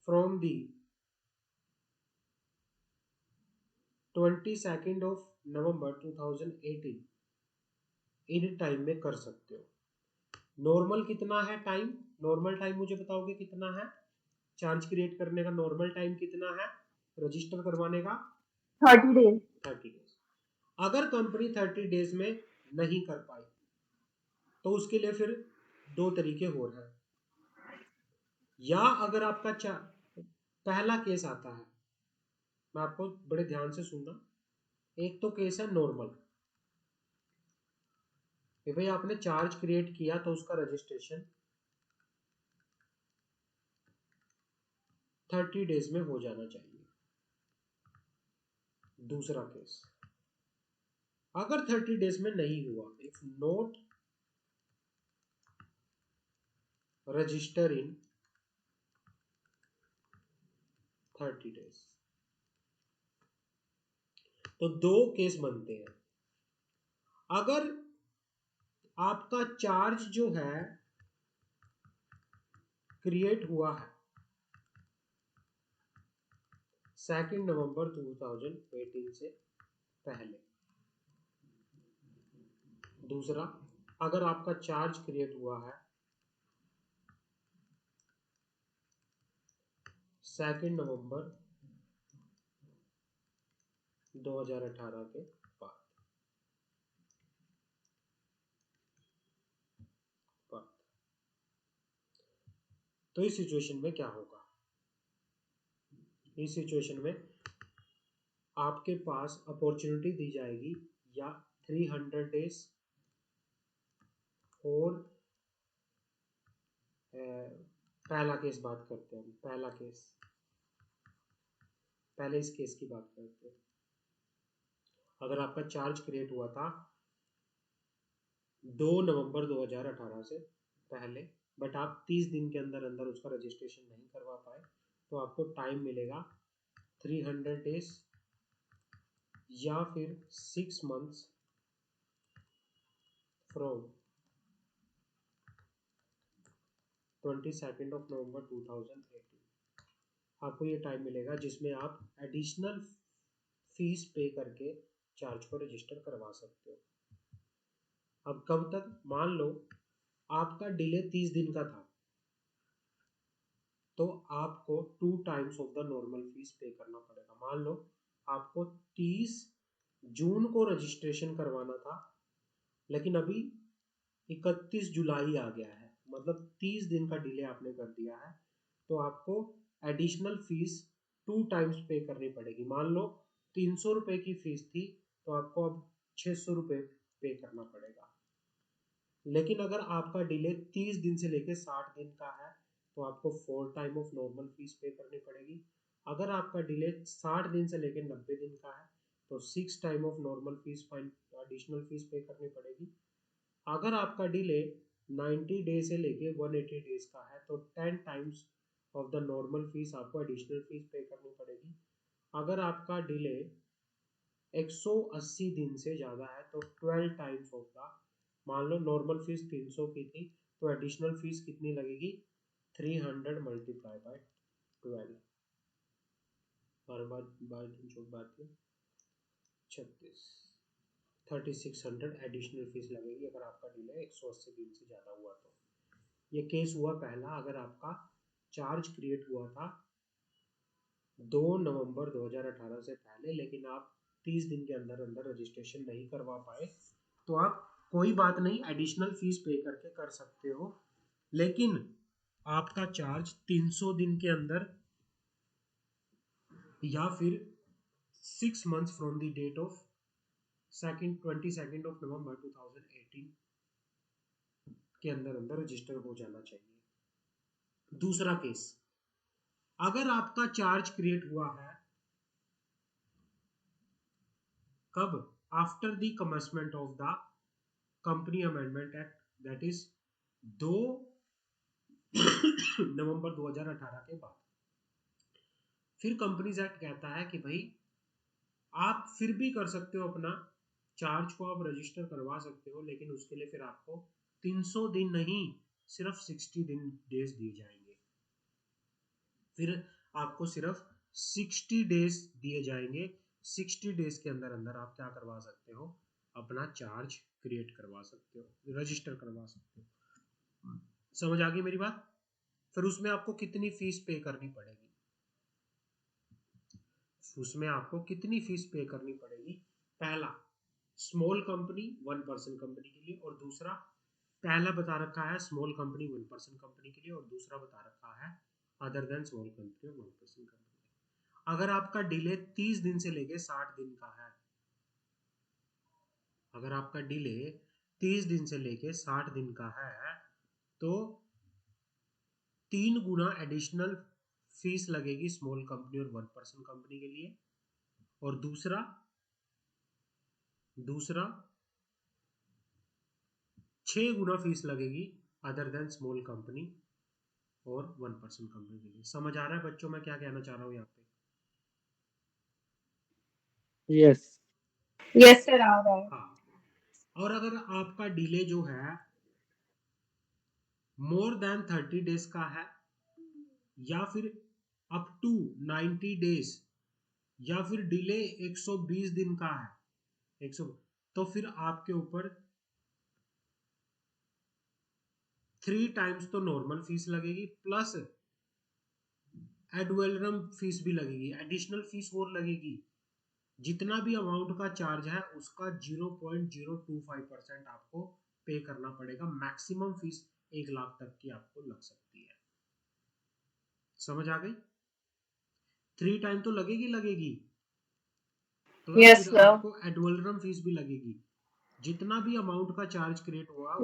from the 22 of November 2018 in time में कर सकते हो। नॉर्मल कितना है टाइम, नॉर्मल टाइम मुझे बताओगे कितना है? चार्ज क्रिएट करने का नॉर्मल टाइम कितना है रजिस्टर करवाने का? 30 days. 30 डेज। अगर कंपनी 30 डेज में नहीं कर पाई तो उसके लिए फिर दो तरीके हो रहे हैं। या अगर आपका पहला केस आता है, मैं आपको बड़े ध्यान से सुनना, एक तो केस है नॉर्मल कि भाई आपने चार्ज क्रिएट किया तो उसका रजिस्ट्रेशन 30 डेज में हो जाना चाहिए। दूसरा केस, अगर 30 डेज में नहीं हुआ, if not register in 30 days, तो दो केस बनते हैं। अगर आपका चार्ज जो है क्रिएट हुआ है 2 नवंबर 2018 से पहले, दूसरा अगर आपका चार्ज क्रिएट हुआ है 2 नवंबर 2018 के बाद बाद तो इस सिचुएशन में क्या होगा? इस सिचुएशन में आपके पास अपॉर्चुनिटी दी जाएगी या 300 डेज और पहला केस बात करते हैं। पहला केस, पहले इस केस की बात करते हैं। अगर आपका चार्ज क्रिएट हुआ था 2 नवंबर 2018 से पहले, बट आप 30 दिन के अंदर अंदर उसका रजिस्ट्रेशन नहीं करवा पाए, तो आपको टाइम मिलेगा 300 डेज या फिर 6 मंथ्स फ्रॉम 22 ऑफ नवंबर 2018। आपको ये टाइम मिलेगा जिसमें आप एडिशनल फीस पे करके चार्ज को रजिस्टर करवा सकते हो। अब कब तक? मान लो आपका डिले 30 दिन का था तो आपको 2 times of the normal fees पे करना पड़ेगा। मान लो आपको 30 जून को रजिस्ट्रेशन करवाना था लेकिन अभी 31 जुलाई आ गया है, मतलब 30 दिन का डिले आपने कर दिया है, तो आपको एडिशनल फीस 2 टाइम्स पे करनी पड़ेगी। मान लो 300 रुपए की फीस थी तो आपको अब 600 रुपए पे करना पड़ेगा। लेकिन अगर आपका डिले 30 दिन से लेकर 60 दिन का है तो आपको 4 टाइम ऑफ नॉर्मल फीस पे करनी पड़ेगी। अगर आपका डिले 60 दिन से लेकर 90 दिन का है तो 6 time of normal fees fine additional fees पे करनी पड़ेगी। अगर आपका डिले 90 डे से लेके 180 डेज का है तो 10 times of the normal fees आपको एडिशनल फीस पे करनी पड़ेगी। अगर आपका डिले 180 दिन से ज़्यादा है तो 12 टाइम्स ऑफ द, मान लो नॉर्मल फीस 300 की थी तो एडिशनल फीस कितनी लगेगी, 300 multiply by 12, bar bar bar 36, 3600 additional fees लगेगी अगर आपका डिले 180 दिन से ज़्यादा हुआ तो। ये केस हुआ पहला, अगर आपका चार्ज क्रिएट हुआ था 2 नवंबर 2018 से पहले, लेकिन आप 30 दिन के अंदर अंदर रजिस्ट्रेशन नहीं करवा पाए, तो आप कोई बात नहीं, एडिशनल फीस पे करके कर सकते हो, लेकिन आपका चार्ज 300 दिन के अंदर या फिर 6 months from the date of 22 November 2018 के अंदर अंदर रजिस्टर हो जाना चाहिए। दूसरा केस, अगर आपका चार्ज क्रिएट हुआ है कब, after the commencement of the company amendment act, that is 2 नवंबर 2018 के बाद, फिर कंपनीज एक्ट कहता है कि भाई आप फिर भी कर सकते हो, अपना चार्ज को आप रजिस्टर करवा सकते हो, लेकिन उसके लिए फिर आपको 300 दिन नहीं, सिर्फ 60 दिन डेज दिए जाएंगे। फिर आपको सिर्फ 60 डेज दिए जाएंगे। 60 डेज के अंदर अंदर आप क्या करवा सकते हो, अपना चार्ज क्रिएट करवा सकते हो, रजिस्टर करवा सकते हो। समझ आ गई मेरी बात? फिर उसमें आपको कितनी फीस पे करनी पड़ेगी, उसमें आपको कितनी फीस पे करनी पड़ेगी, पहला स्मॉल कंपनी 1% कंपनी के लिए, और दूसरा पहला बता रखा है स्मॉल कंपनी 1% कंपनी के लिए, और दूसरा बता रखा है अदर देन स्मॉल कंपनी और 1% कंपनी। अगर आपका डिले 30 दिन से लेके 60 दिन का है, अगर आपका डिले 30 दिन से लेके 60 दिन का है, तो 3 गुना एडिशनल फीस लगेगी स्मॉल कंपनी और 1% कंपनी के लिए, और दूसरा 6 गुना फीस लगेगी अदर देन स्मॉल कंपनी और 1% कंपनी के लिए। समझ आ रहा है बच्चों मैं क्या कहना चाह रहा हूँ यहाँ पे? Yes. Yes, sir, आ रहा है। हाँ, और अगर आपका डिले जो है मोर देन 30 डेज का है, या फिर अप टू 90 डेज, या फिर डिले 120 दिन का है, 100, तो फिर आपके ऊपर 3 टाइम्स तो नॉर्मल फीस लगेगी, प्लस एडवेलरम फीस भी लगेगी, एडिशनल फीस और लगेगी। जितना भी अमाउंट का चार्ज है उसका 0.025% आपको पे करना पड़ेगा। मैक्सिमम फीस 1 लाख तक की आपको लग सकती है। समझ आ गई? 3 टाइम तो लगेगी, प्लस Yes, फिर sir. आपको एडवेलरम फीस भी लगेगी। जितना भी अमाउंट का चार्ज क्रिएट हुआ Yes,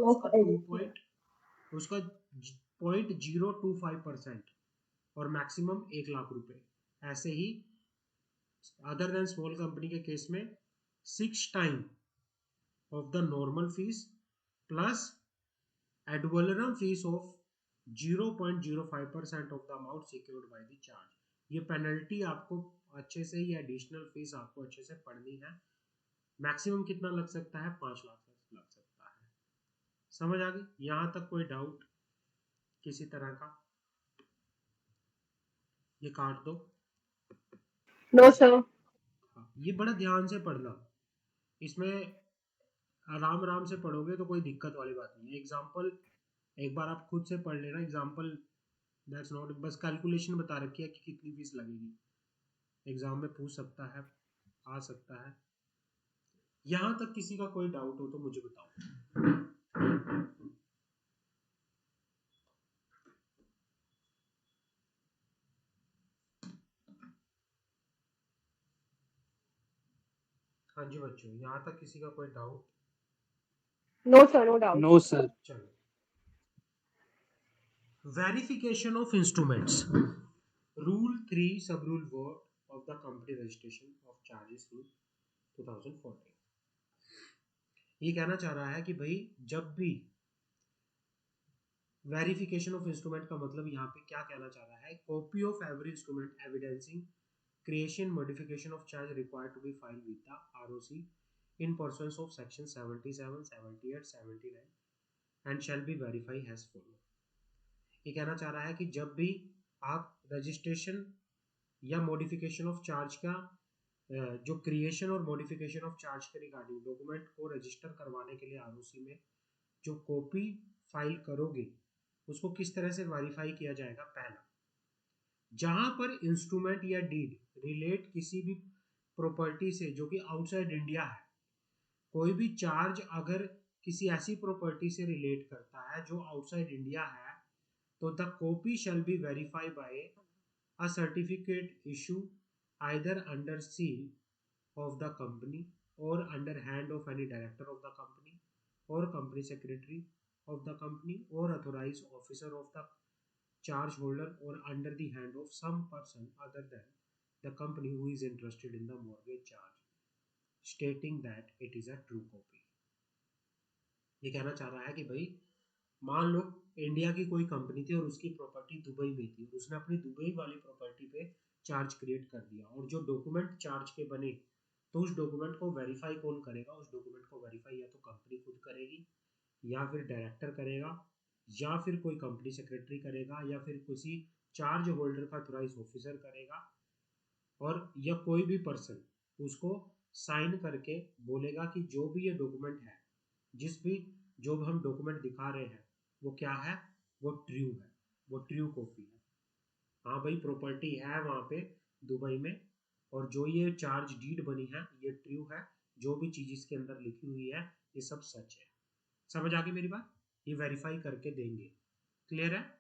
उसका 0.025% और मैक्सिमम 1 लाख रुपए। ऐसे ही अदर देन स्मॉल कंपनी के केस में 6 time of the normal fee plus ad valorem fee of 0.05% of the amount secured by the charge. ये पेनल्टी आपको अच्छे से, ये एडिशनल फीस आपको अच्छे से पढ़नी है। मैक्सिमम कितना लग सकता है, 5 लाख लग सकता है। समझ आ गई? यहाँ तक कोई डाउट किसी तरह का? ये काट दो। no, sir. हाँ, ये बड़ा ध्यान से पढ़ना, इसमें आराम आराम से पढ़ोगे तो कोई दिक्कत वाली बात नहीं है। एग्जाम्पल एक बार आप खुद से पढ़ लेना, एग्जाम्पल दैट्स नॉट, बस कैलकुलेशन बता रखी है कि कितनी फीस लगेगी, एग्जाम में पूछ सकता है, आ सकता है। यहाँ तक किसी का कोई डाउट हो तो मुझे बताओ। हाँ जी बच्चों, यहाँ तक किसी का कोई doubt? No, sir, no doubt. No, sir. चलो, verification of instruments, rule 3 sub rule word of the company registration of charges rule 2014। ये कहना चाह रहा है कि भाई जब भी वेरिफिकेशन ऑफ इंस्ट्रूमेंट का मतलब यहाँ पे क्या कहना चाह रहा है, copy of every instrument evidencing creation modification of charge required to be filed with the ROC in pursuance of section 77, 78, 79 and shall be verified as follow. ये कहना चाह रहा है कि जब भी आप रजिस्ट्रेशन या मॉडिफिकेशन ऑफ चार्ज का जो क्रिएशन और मॉडिफिकेशन ऑफ चार्ज के रिगार्डिंग डॉक्यूमेंट को रजिस्टर करवाने के लिए आरओसी में जो कॉपी फाइल करोगे उसको किस तरह से वेरीफाई किया जाएगा। पहला, जहां पर इंस्ट्रूमेंट या डीड रिलेट किसी भी प्रॉपर्टी से जो कि आउटसाइड इंडिया है, कोई भी चार्ज अगर किसी ऐसी प्रॉपर्टी से रिलेट करता है जो आउटसाइड इंडिया है, तो the copy shall be verify by a certificate issue either under seal of the company or under hand of any director of the company or company secretary of the company or authorized officer of the charge holder or under the hand of some person other than the company who is interested in the mortgage charge, stating that it is a true copy. ये कहना चाह रहा है कि भाई मान लो इंडिया की कोई कंपनी थी और उसकी प्रॉपर्टी दुबई में थी और उसने अपनी दुबई वाली प्रॉपर्टी पे चार्ज क्रिएट कर दिया और जो डॉक्यूमेंट चार्ज के बने, तो उस डॉक्यूमेंट को वेरीफाई कौन करेगा? उस डॉक्यूमेंट को वेरीफाई या तो कंपनी खुद करेगी या फिर डायरेक्टर करेगा या फिर कोई कंपनी सेक्रेटरी करेगा या फिर किसी चार्ज होल्डर का ऑथराइज ऑफिसर करेगा और या कोई भी पर्सन उसको साइन करके बोलेगा कि जो भी ये डॉक्यूमेंट है, जिस भी जो भी हम डॉक्यूमेंट दिखा रहे हैं वो क्या है, वो ट्रू है, वो ट्रू कॉपी है। हाँ भाई प्रॉपर्टी है वहां पे दुबई में और जो ये चार्ज डीड बनी है ये ट्रू है, जो भी चीज इसके अंदर लिखी हुई है ये सब सच है। समझ आ गई मेरी बात? ये वेरीफाई करके देंगे। क्लियर है?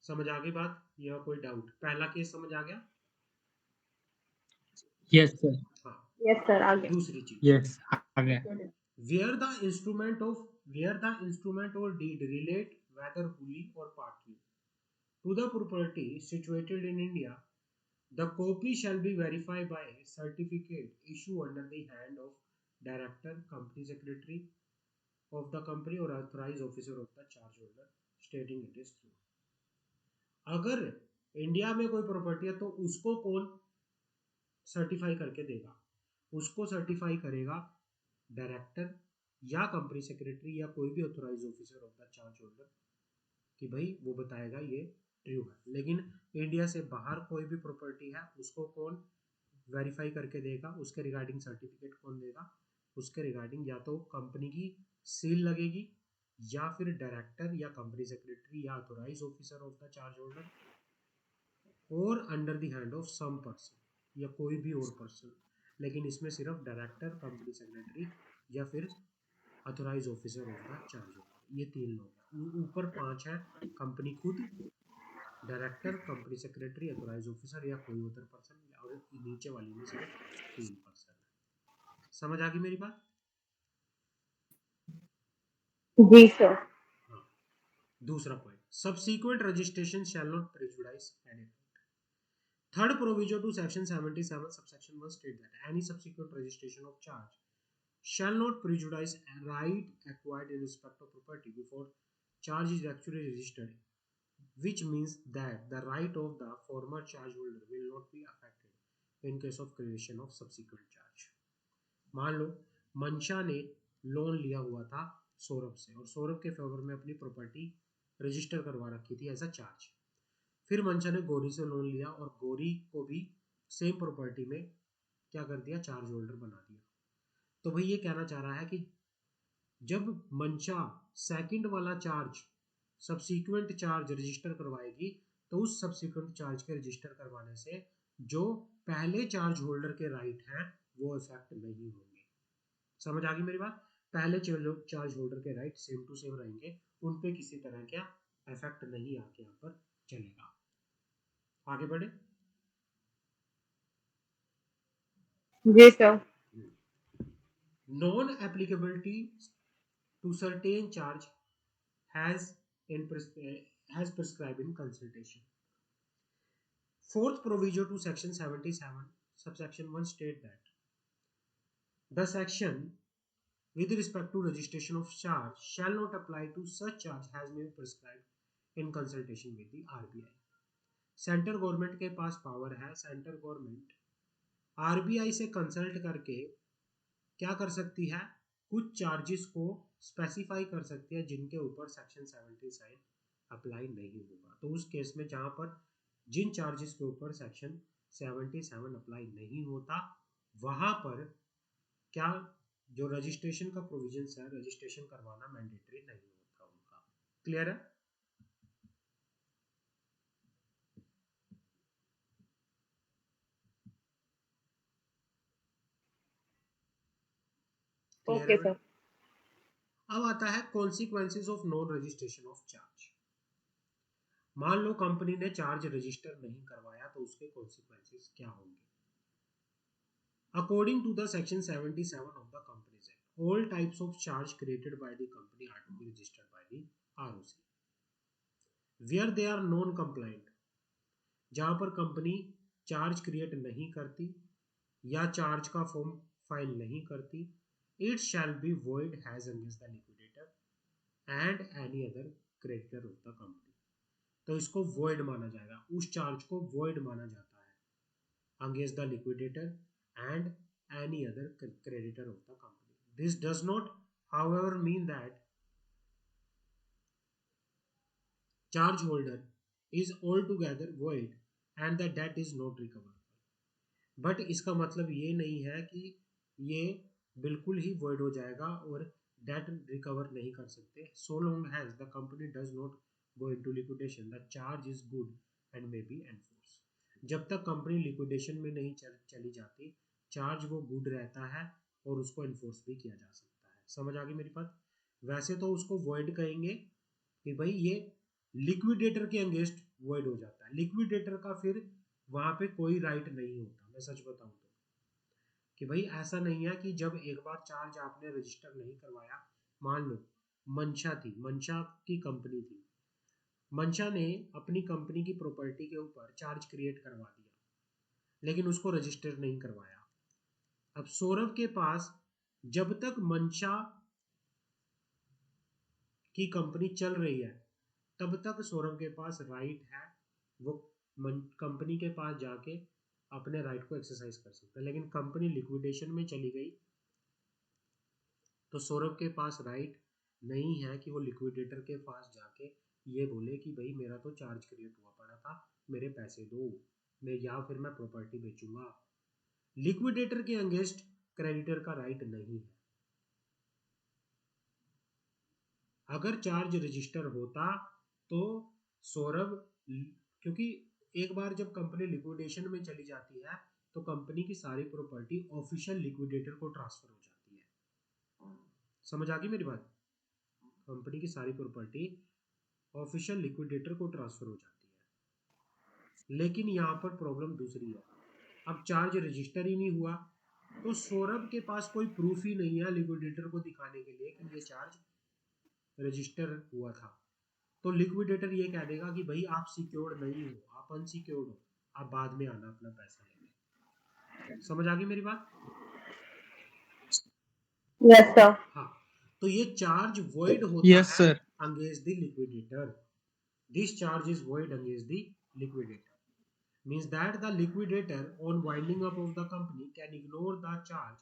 समझ आ गई बात या कोई डाउट? पहला केस समझ आ गया? Yes, sir. हाँ। Yes, sir. आगे. दूसरी चीज, Yes, आ गया. where the instrument or deed relate whether wholly or partly to the property situated in India, the copy shall be verified by a certificate issued under the hand of director, company secretary of the company or authorized officer of the charge holder, stating it is true. अगर इंडिया में कोई प्रॉपर्टी है तो उसको कौन सर्टिफाई करके देगा? उसको सर्टिफाई करेगा डायरेक्टर या कंपनी सेक्रेटरी या कोई भी authorise officer of the charge holder कि भाई वो बताएगा ये ट्रू है। लेकिन इंडिया से बाहर कोई भी प्रॉपर्टी है उसको कौन वेरीफाई करके देगा? उसके रिगार्डिंग सर्टिफिकेट कौन देगा? उसके रिगार्डिंग या तो कंपनी की सील लगेगी या फिर डायरेक्टर या कंपनी सेक्रेटरी या authorise officer of the charge holder और under the hand of some person या कोई भी और पर्सन। लेकिन इसमें सिर्फ डायरेक्टर, कंपनी सेक्रेटरी या फिर authorise officer of the charge holder, ये तीन लोग हैं। ऊपर पांच है, कंपनी खुद, director, company secretary, authorise officer या कोई अदर पर्सन, और नीचे वाली में सिर्फ तीन पर्सन है। समझ आ गई मेरी बात? जी सर. हाँ। दूसरा point, subsequent registration shall not prejudice any right. Third proviso to section 77 subsection 1 state that any subsequent registration of charge shall not prejudice a right acquired in respect of property before charge is actually registered, which means that the right of the former charge holder will not be affected in case of creation of subsequent charge. मान लो मंशा ने लोन लिया हुआ था सौरभ से और सौरभ के फेवर में अपनी प्रॉपर्टी रजिस्टर करवा रखी थी एज अ चार्ज। फिर मंशा ने गौरी से लोन लिया और गौरी को भी सेम प्रॉपर्टी में क्या कर दिया? चार्ज होल्डर बना दिया। तो भाई ये कहना चाह रहा है कि जब मंशा सेकंड वाला चार्ज सब्सीक्वेंट चार्ज रजिस्टर करवाएगी तो उस सब्सीक्वेंट चार्ज के रजिस्टर करवाने से जो पहले चार्ज होल्डर के राइट हैं वो इफेक्ट नहीं होंगे। समझ आ गई मेरी बात? पहले चार्ज होल्डर के राइट सेम टू सेम रहेंगे, उन पे किसी तरह का इफेक्ट नहीं आके यहाँ पर चलेगा। आगे बढ़े। जी sir. Non applicability to certain charge has has prescribed in consultation. Fourth proviso to section 77 subsection 1 state that the section with respect to registration of charge shall not apply to such charge as may be prescribed in consultation with the RBI. Central government के पास पावर है, सेंट्रल गवर्नमेंट आरबीआई से कंसल्ट करके क्या कर सकती है, कुछ चार्जेस को स्पेसिफाई कर सकती है जिनके ऊपर सेक्शन 77 अप्लाई नहीं होगा। तो उस केस में जहां पर जिन चार्जेस के ऊपर सेक्शन 77 अप्लाई नहीं होता वहां पर क्या जो रजिस्ट्रेशन का प्रोविजन है, रजिस्ट्रेशन करवाना मैंडेटरी नहीं होता उनका। क्लियर है? क्लियर ओके है? सर। अब आता है consequences of non registration of charge. मान लो कंपनी ने चार्ज रजिस्टर नहीं करवाया तो उसके कॉन्सिक्वेंसेज क्या होंगे? According to the section 77 of the companies act, all types of charge created by the company are to be registered by the ROC where they are non compliant. जहां पर कंपनी चार्ज क्रिएट नहीं करती या चार्ज का फॉर्म फाइल नहीं करती, it shall be void has against the liquidator and any other creditor of the company. तो इसको वॉइड माना जाएगा, उस चार्ज को वॉइड माना जाता है against the liquidator and any other creditor of the company. This does not however mean that charge holder is altogether void and the debt is not recoverable। But इसका मतलब ये नहीं है कि ये बिल्कुल ही void हो जाएगा और डेट रिकवर नहीं कर सकते। so long as the company does not go into liquidation the charge is good and may be enforced। जब तक कंपनी लिक्विडेशन में नहीं चली जाती चार्ज वो गुड रहता है और उसको एनफोर्स भी किया जा सकता है। समझ आ गई मेरी बात? वैसे तो उसको void कहेंगे कि भाई ये लिक्विडेटर के अगेंस्ट void हो जाता है, लिक्विडेटर का फिर वहां पे कोई राइट नहीं होता। मैं सच बताऊं तो कि भाई ऐसा नहीं है कि जब एक बार चार्ज आपने रजिस्टर नहीं करवाया, मान लो मंशा थी, मंशा की कंपनी थी, मंशा ने अपनी कंपनी की प्रॉपर्टी के ऊपर चार्ज क्रिएट करवा दिया लेकिन उसको रजिस्टर नहीं करवाया। अब सौरभ के पास जब तक मंशा की कंपनी चल रही है तब तक सौरभ के पास राइट है, वो कंपनी के पास जाके अपने राइट को एक्सरसाइज कर सकता है। लेकिन कंपनी लिक्विडेशन में चली गई तो सौरभ के पास राइट नहीं है कि वो लिक्विडेटर के पास जाके ये बोले कि भाई मेरा तो चार्ज क्रिएट हुआ पड़ा था, मेरे पैसे दो, मैं या फिर मैं प्रॉपर्टी बेचूंगा। लिक्विडेटर के अगेंस्ट क्रेडिटर का राइट नहीं है। अगर चार्ज रजिस्टर होता तो सौरभ, क्योंकि एक बार जब कंपनी लिक्विडेशन में चली जाती है तो कंपनी की सारी प्रॉपर्टी ऑफिशियल लिक्विडेटर को ट्रांसफर हो जाती है। समझ आ गई मेरी बात? कंपनी की सारी प्रॉपर्टी ऑफिशियल लिक्विडेटर को ट्रांसफर हो जाती है। लेकिन यहाँ पर प्रॉब्लम दूसरी है, अब चार्ज रजिस्टर ही नहीं हुआ तो सौरभ के पास कोई प्रूफ ही नहीं है लिक्विडेटर को दिखाने के लिए कि ये चार्ज रजिस्टर हुआ था। तो लिक्विडेटर ये कह देगा कि भाई आप सिक्योर्ड नहीं हो, आप अनसिक्योर्ड हो, आप बाद में आना अपना पैसा लेने। समझ आ गई मेरी बात? Yes sir. हाँ, तो ये चार्ज वॉइड होता Yes, है sir. Against the liquidator. This charge is void against the liquidator means that the liquidator on winding up of the company can ignore the charge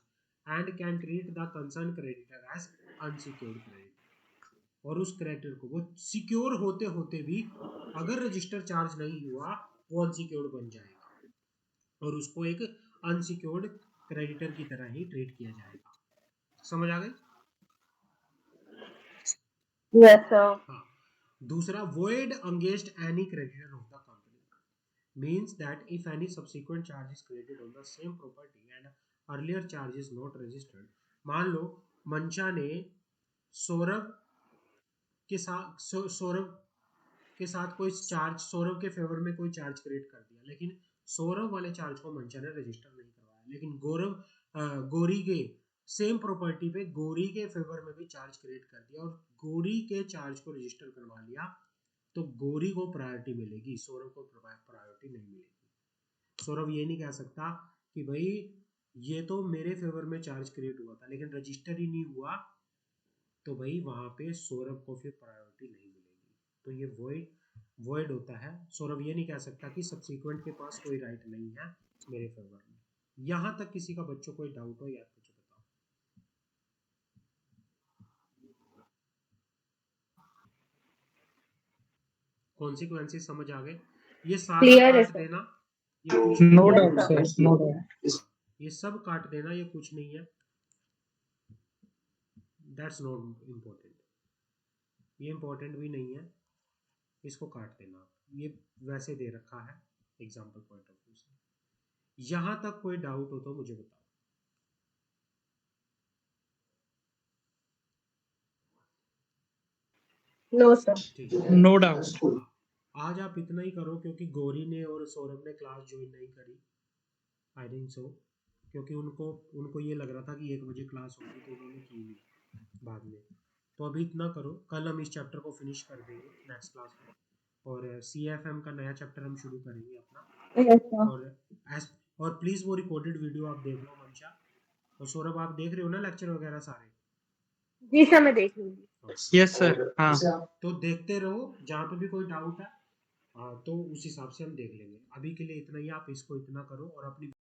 and can treat the concerned creditor as unsecured creditor। और उस क्रेडिटर को वो सिक्योर होते होते भी अगर रजिस्टर चार्ज नहीं हुआ वो अनसिक्योर्ड बन जाएगा और उसको एक अनसिक्योर्ड क्रेडिटर की तरह ही ट्रीट किया जाएगा। समझ आ गई? Yes sir. हाँ। दूसरा, void against any creditor of the company means that if any subsequent charge is created on the same property and earlier charge is not registered। मान लो मंशा ने सौरभ के साथ सौरभ के साथ कोई चार्ज, सौरभ के फेवर में कोई चार्ज क्रिएट कर दिया लेकिन सौरभ वाले चार्ज को मंशा ने रजिस्टर नहीं करवाया, लेकिन गौरी के सेम प्रॉपर्टी पे गौरी के फेवर में भी चार्ज क्रिएट कर दिया और गौरी के चार्ज को रजिस्टर करवा लिया तो गौरी को प्रायोरिटी मिलेगी, सौरभ को प्रायोरिटी नहीं मिलेगी। सौरभ ये नहीं कह सकता कि भाई ये तो मेरे फेवर में चार्ज क्रिएट हुआ था, लेकिन रजिस्टर ही नहीं हुआ, तो भाई वहां पे सौरभ को फिर प्रायोरिटी नहीं मिलेगी। तो ये वॉइड होता है। सौरभ ये नहीं कह सकता कि सब्सिक्वेंट के पास कोई राइट नहीं है मेरे फेवर में। यहां तक किसी का बच्चों कोई डाउट हो यार मुझे बताओ। कॉन्सिक्वेंसेस समझ आ गए? ये सारा क्लियर है काट सर। देना, ये कुछ नहीं नो है। Yes doubt sir. Sir, no doubt. हाँ, ये सब काट देना, ये कुछ नहीं है। दैट्स नॉट इम्पोर्टेंट, ये इम्पोर्टेंट भी नहीं है, इसको काट देना आप। ये वैसे दे रखा है एग्जाम्पल पॉइंट ऑफ व्यू से। यहां तक कोई डाउट हो तो मुझे बताओ। No sir. ठीक है, नो डाउट। हाँ, आज आप इतना ही करो, क्योंकि गौरी ने और सौरभ ने क्लास ज्वाइन नहीं करी, आई थिंक सो, क्योंकि उनको उनको ये लग रहा था कि 1 बजे क्लास होगी, तो उन्होंने की नहीं बाद में। तो अभी इतना करो, कल हम इस चैप्टर को फिनिश कर देंगे नेक्स्ट क्लास में, और CFM का नया चैप्टर हम शुरू करेंगे अपना। Yes sir. और एस और प्लीज़ वो रिकॉर्डेड वीडियो आप देख लो मंशा और सौरभ, आप देख रहे हो ना लेक्चर वगैरह सारे? जी सर, मैं देख लूंगी। हाँ, यस सर। हाँ तो देखते रहो, जहाँ पे भी कोई डाउट है, हाँ, तो उस हिसाब से हम देख लेंगे। अभी के लिए इतना ही, आप इसको इतना करो और अपनी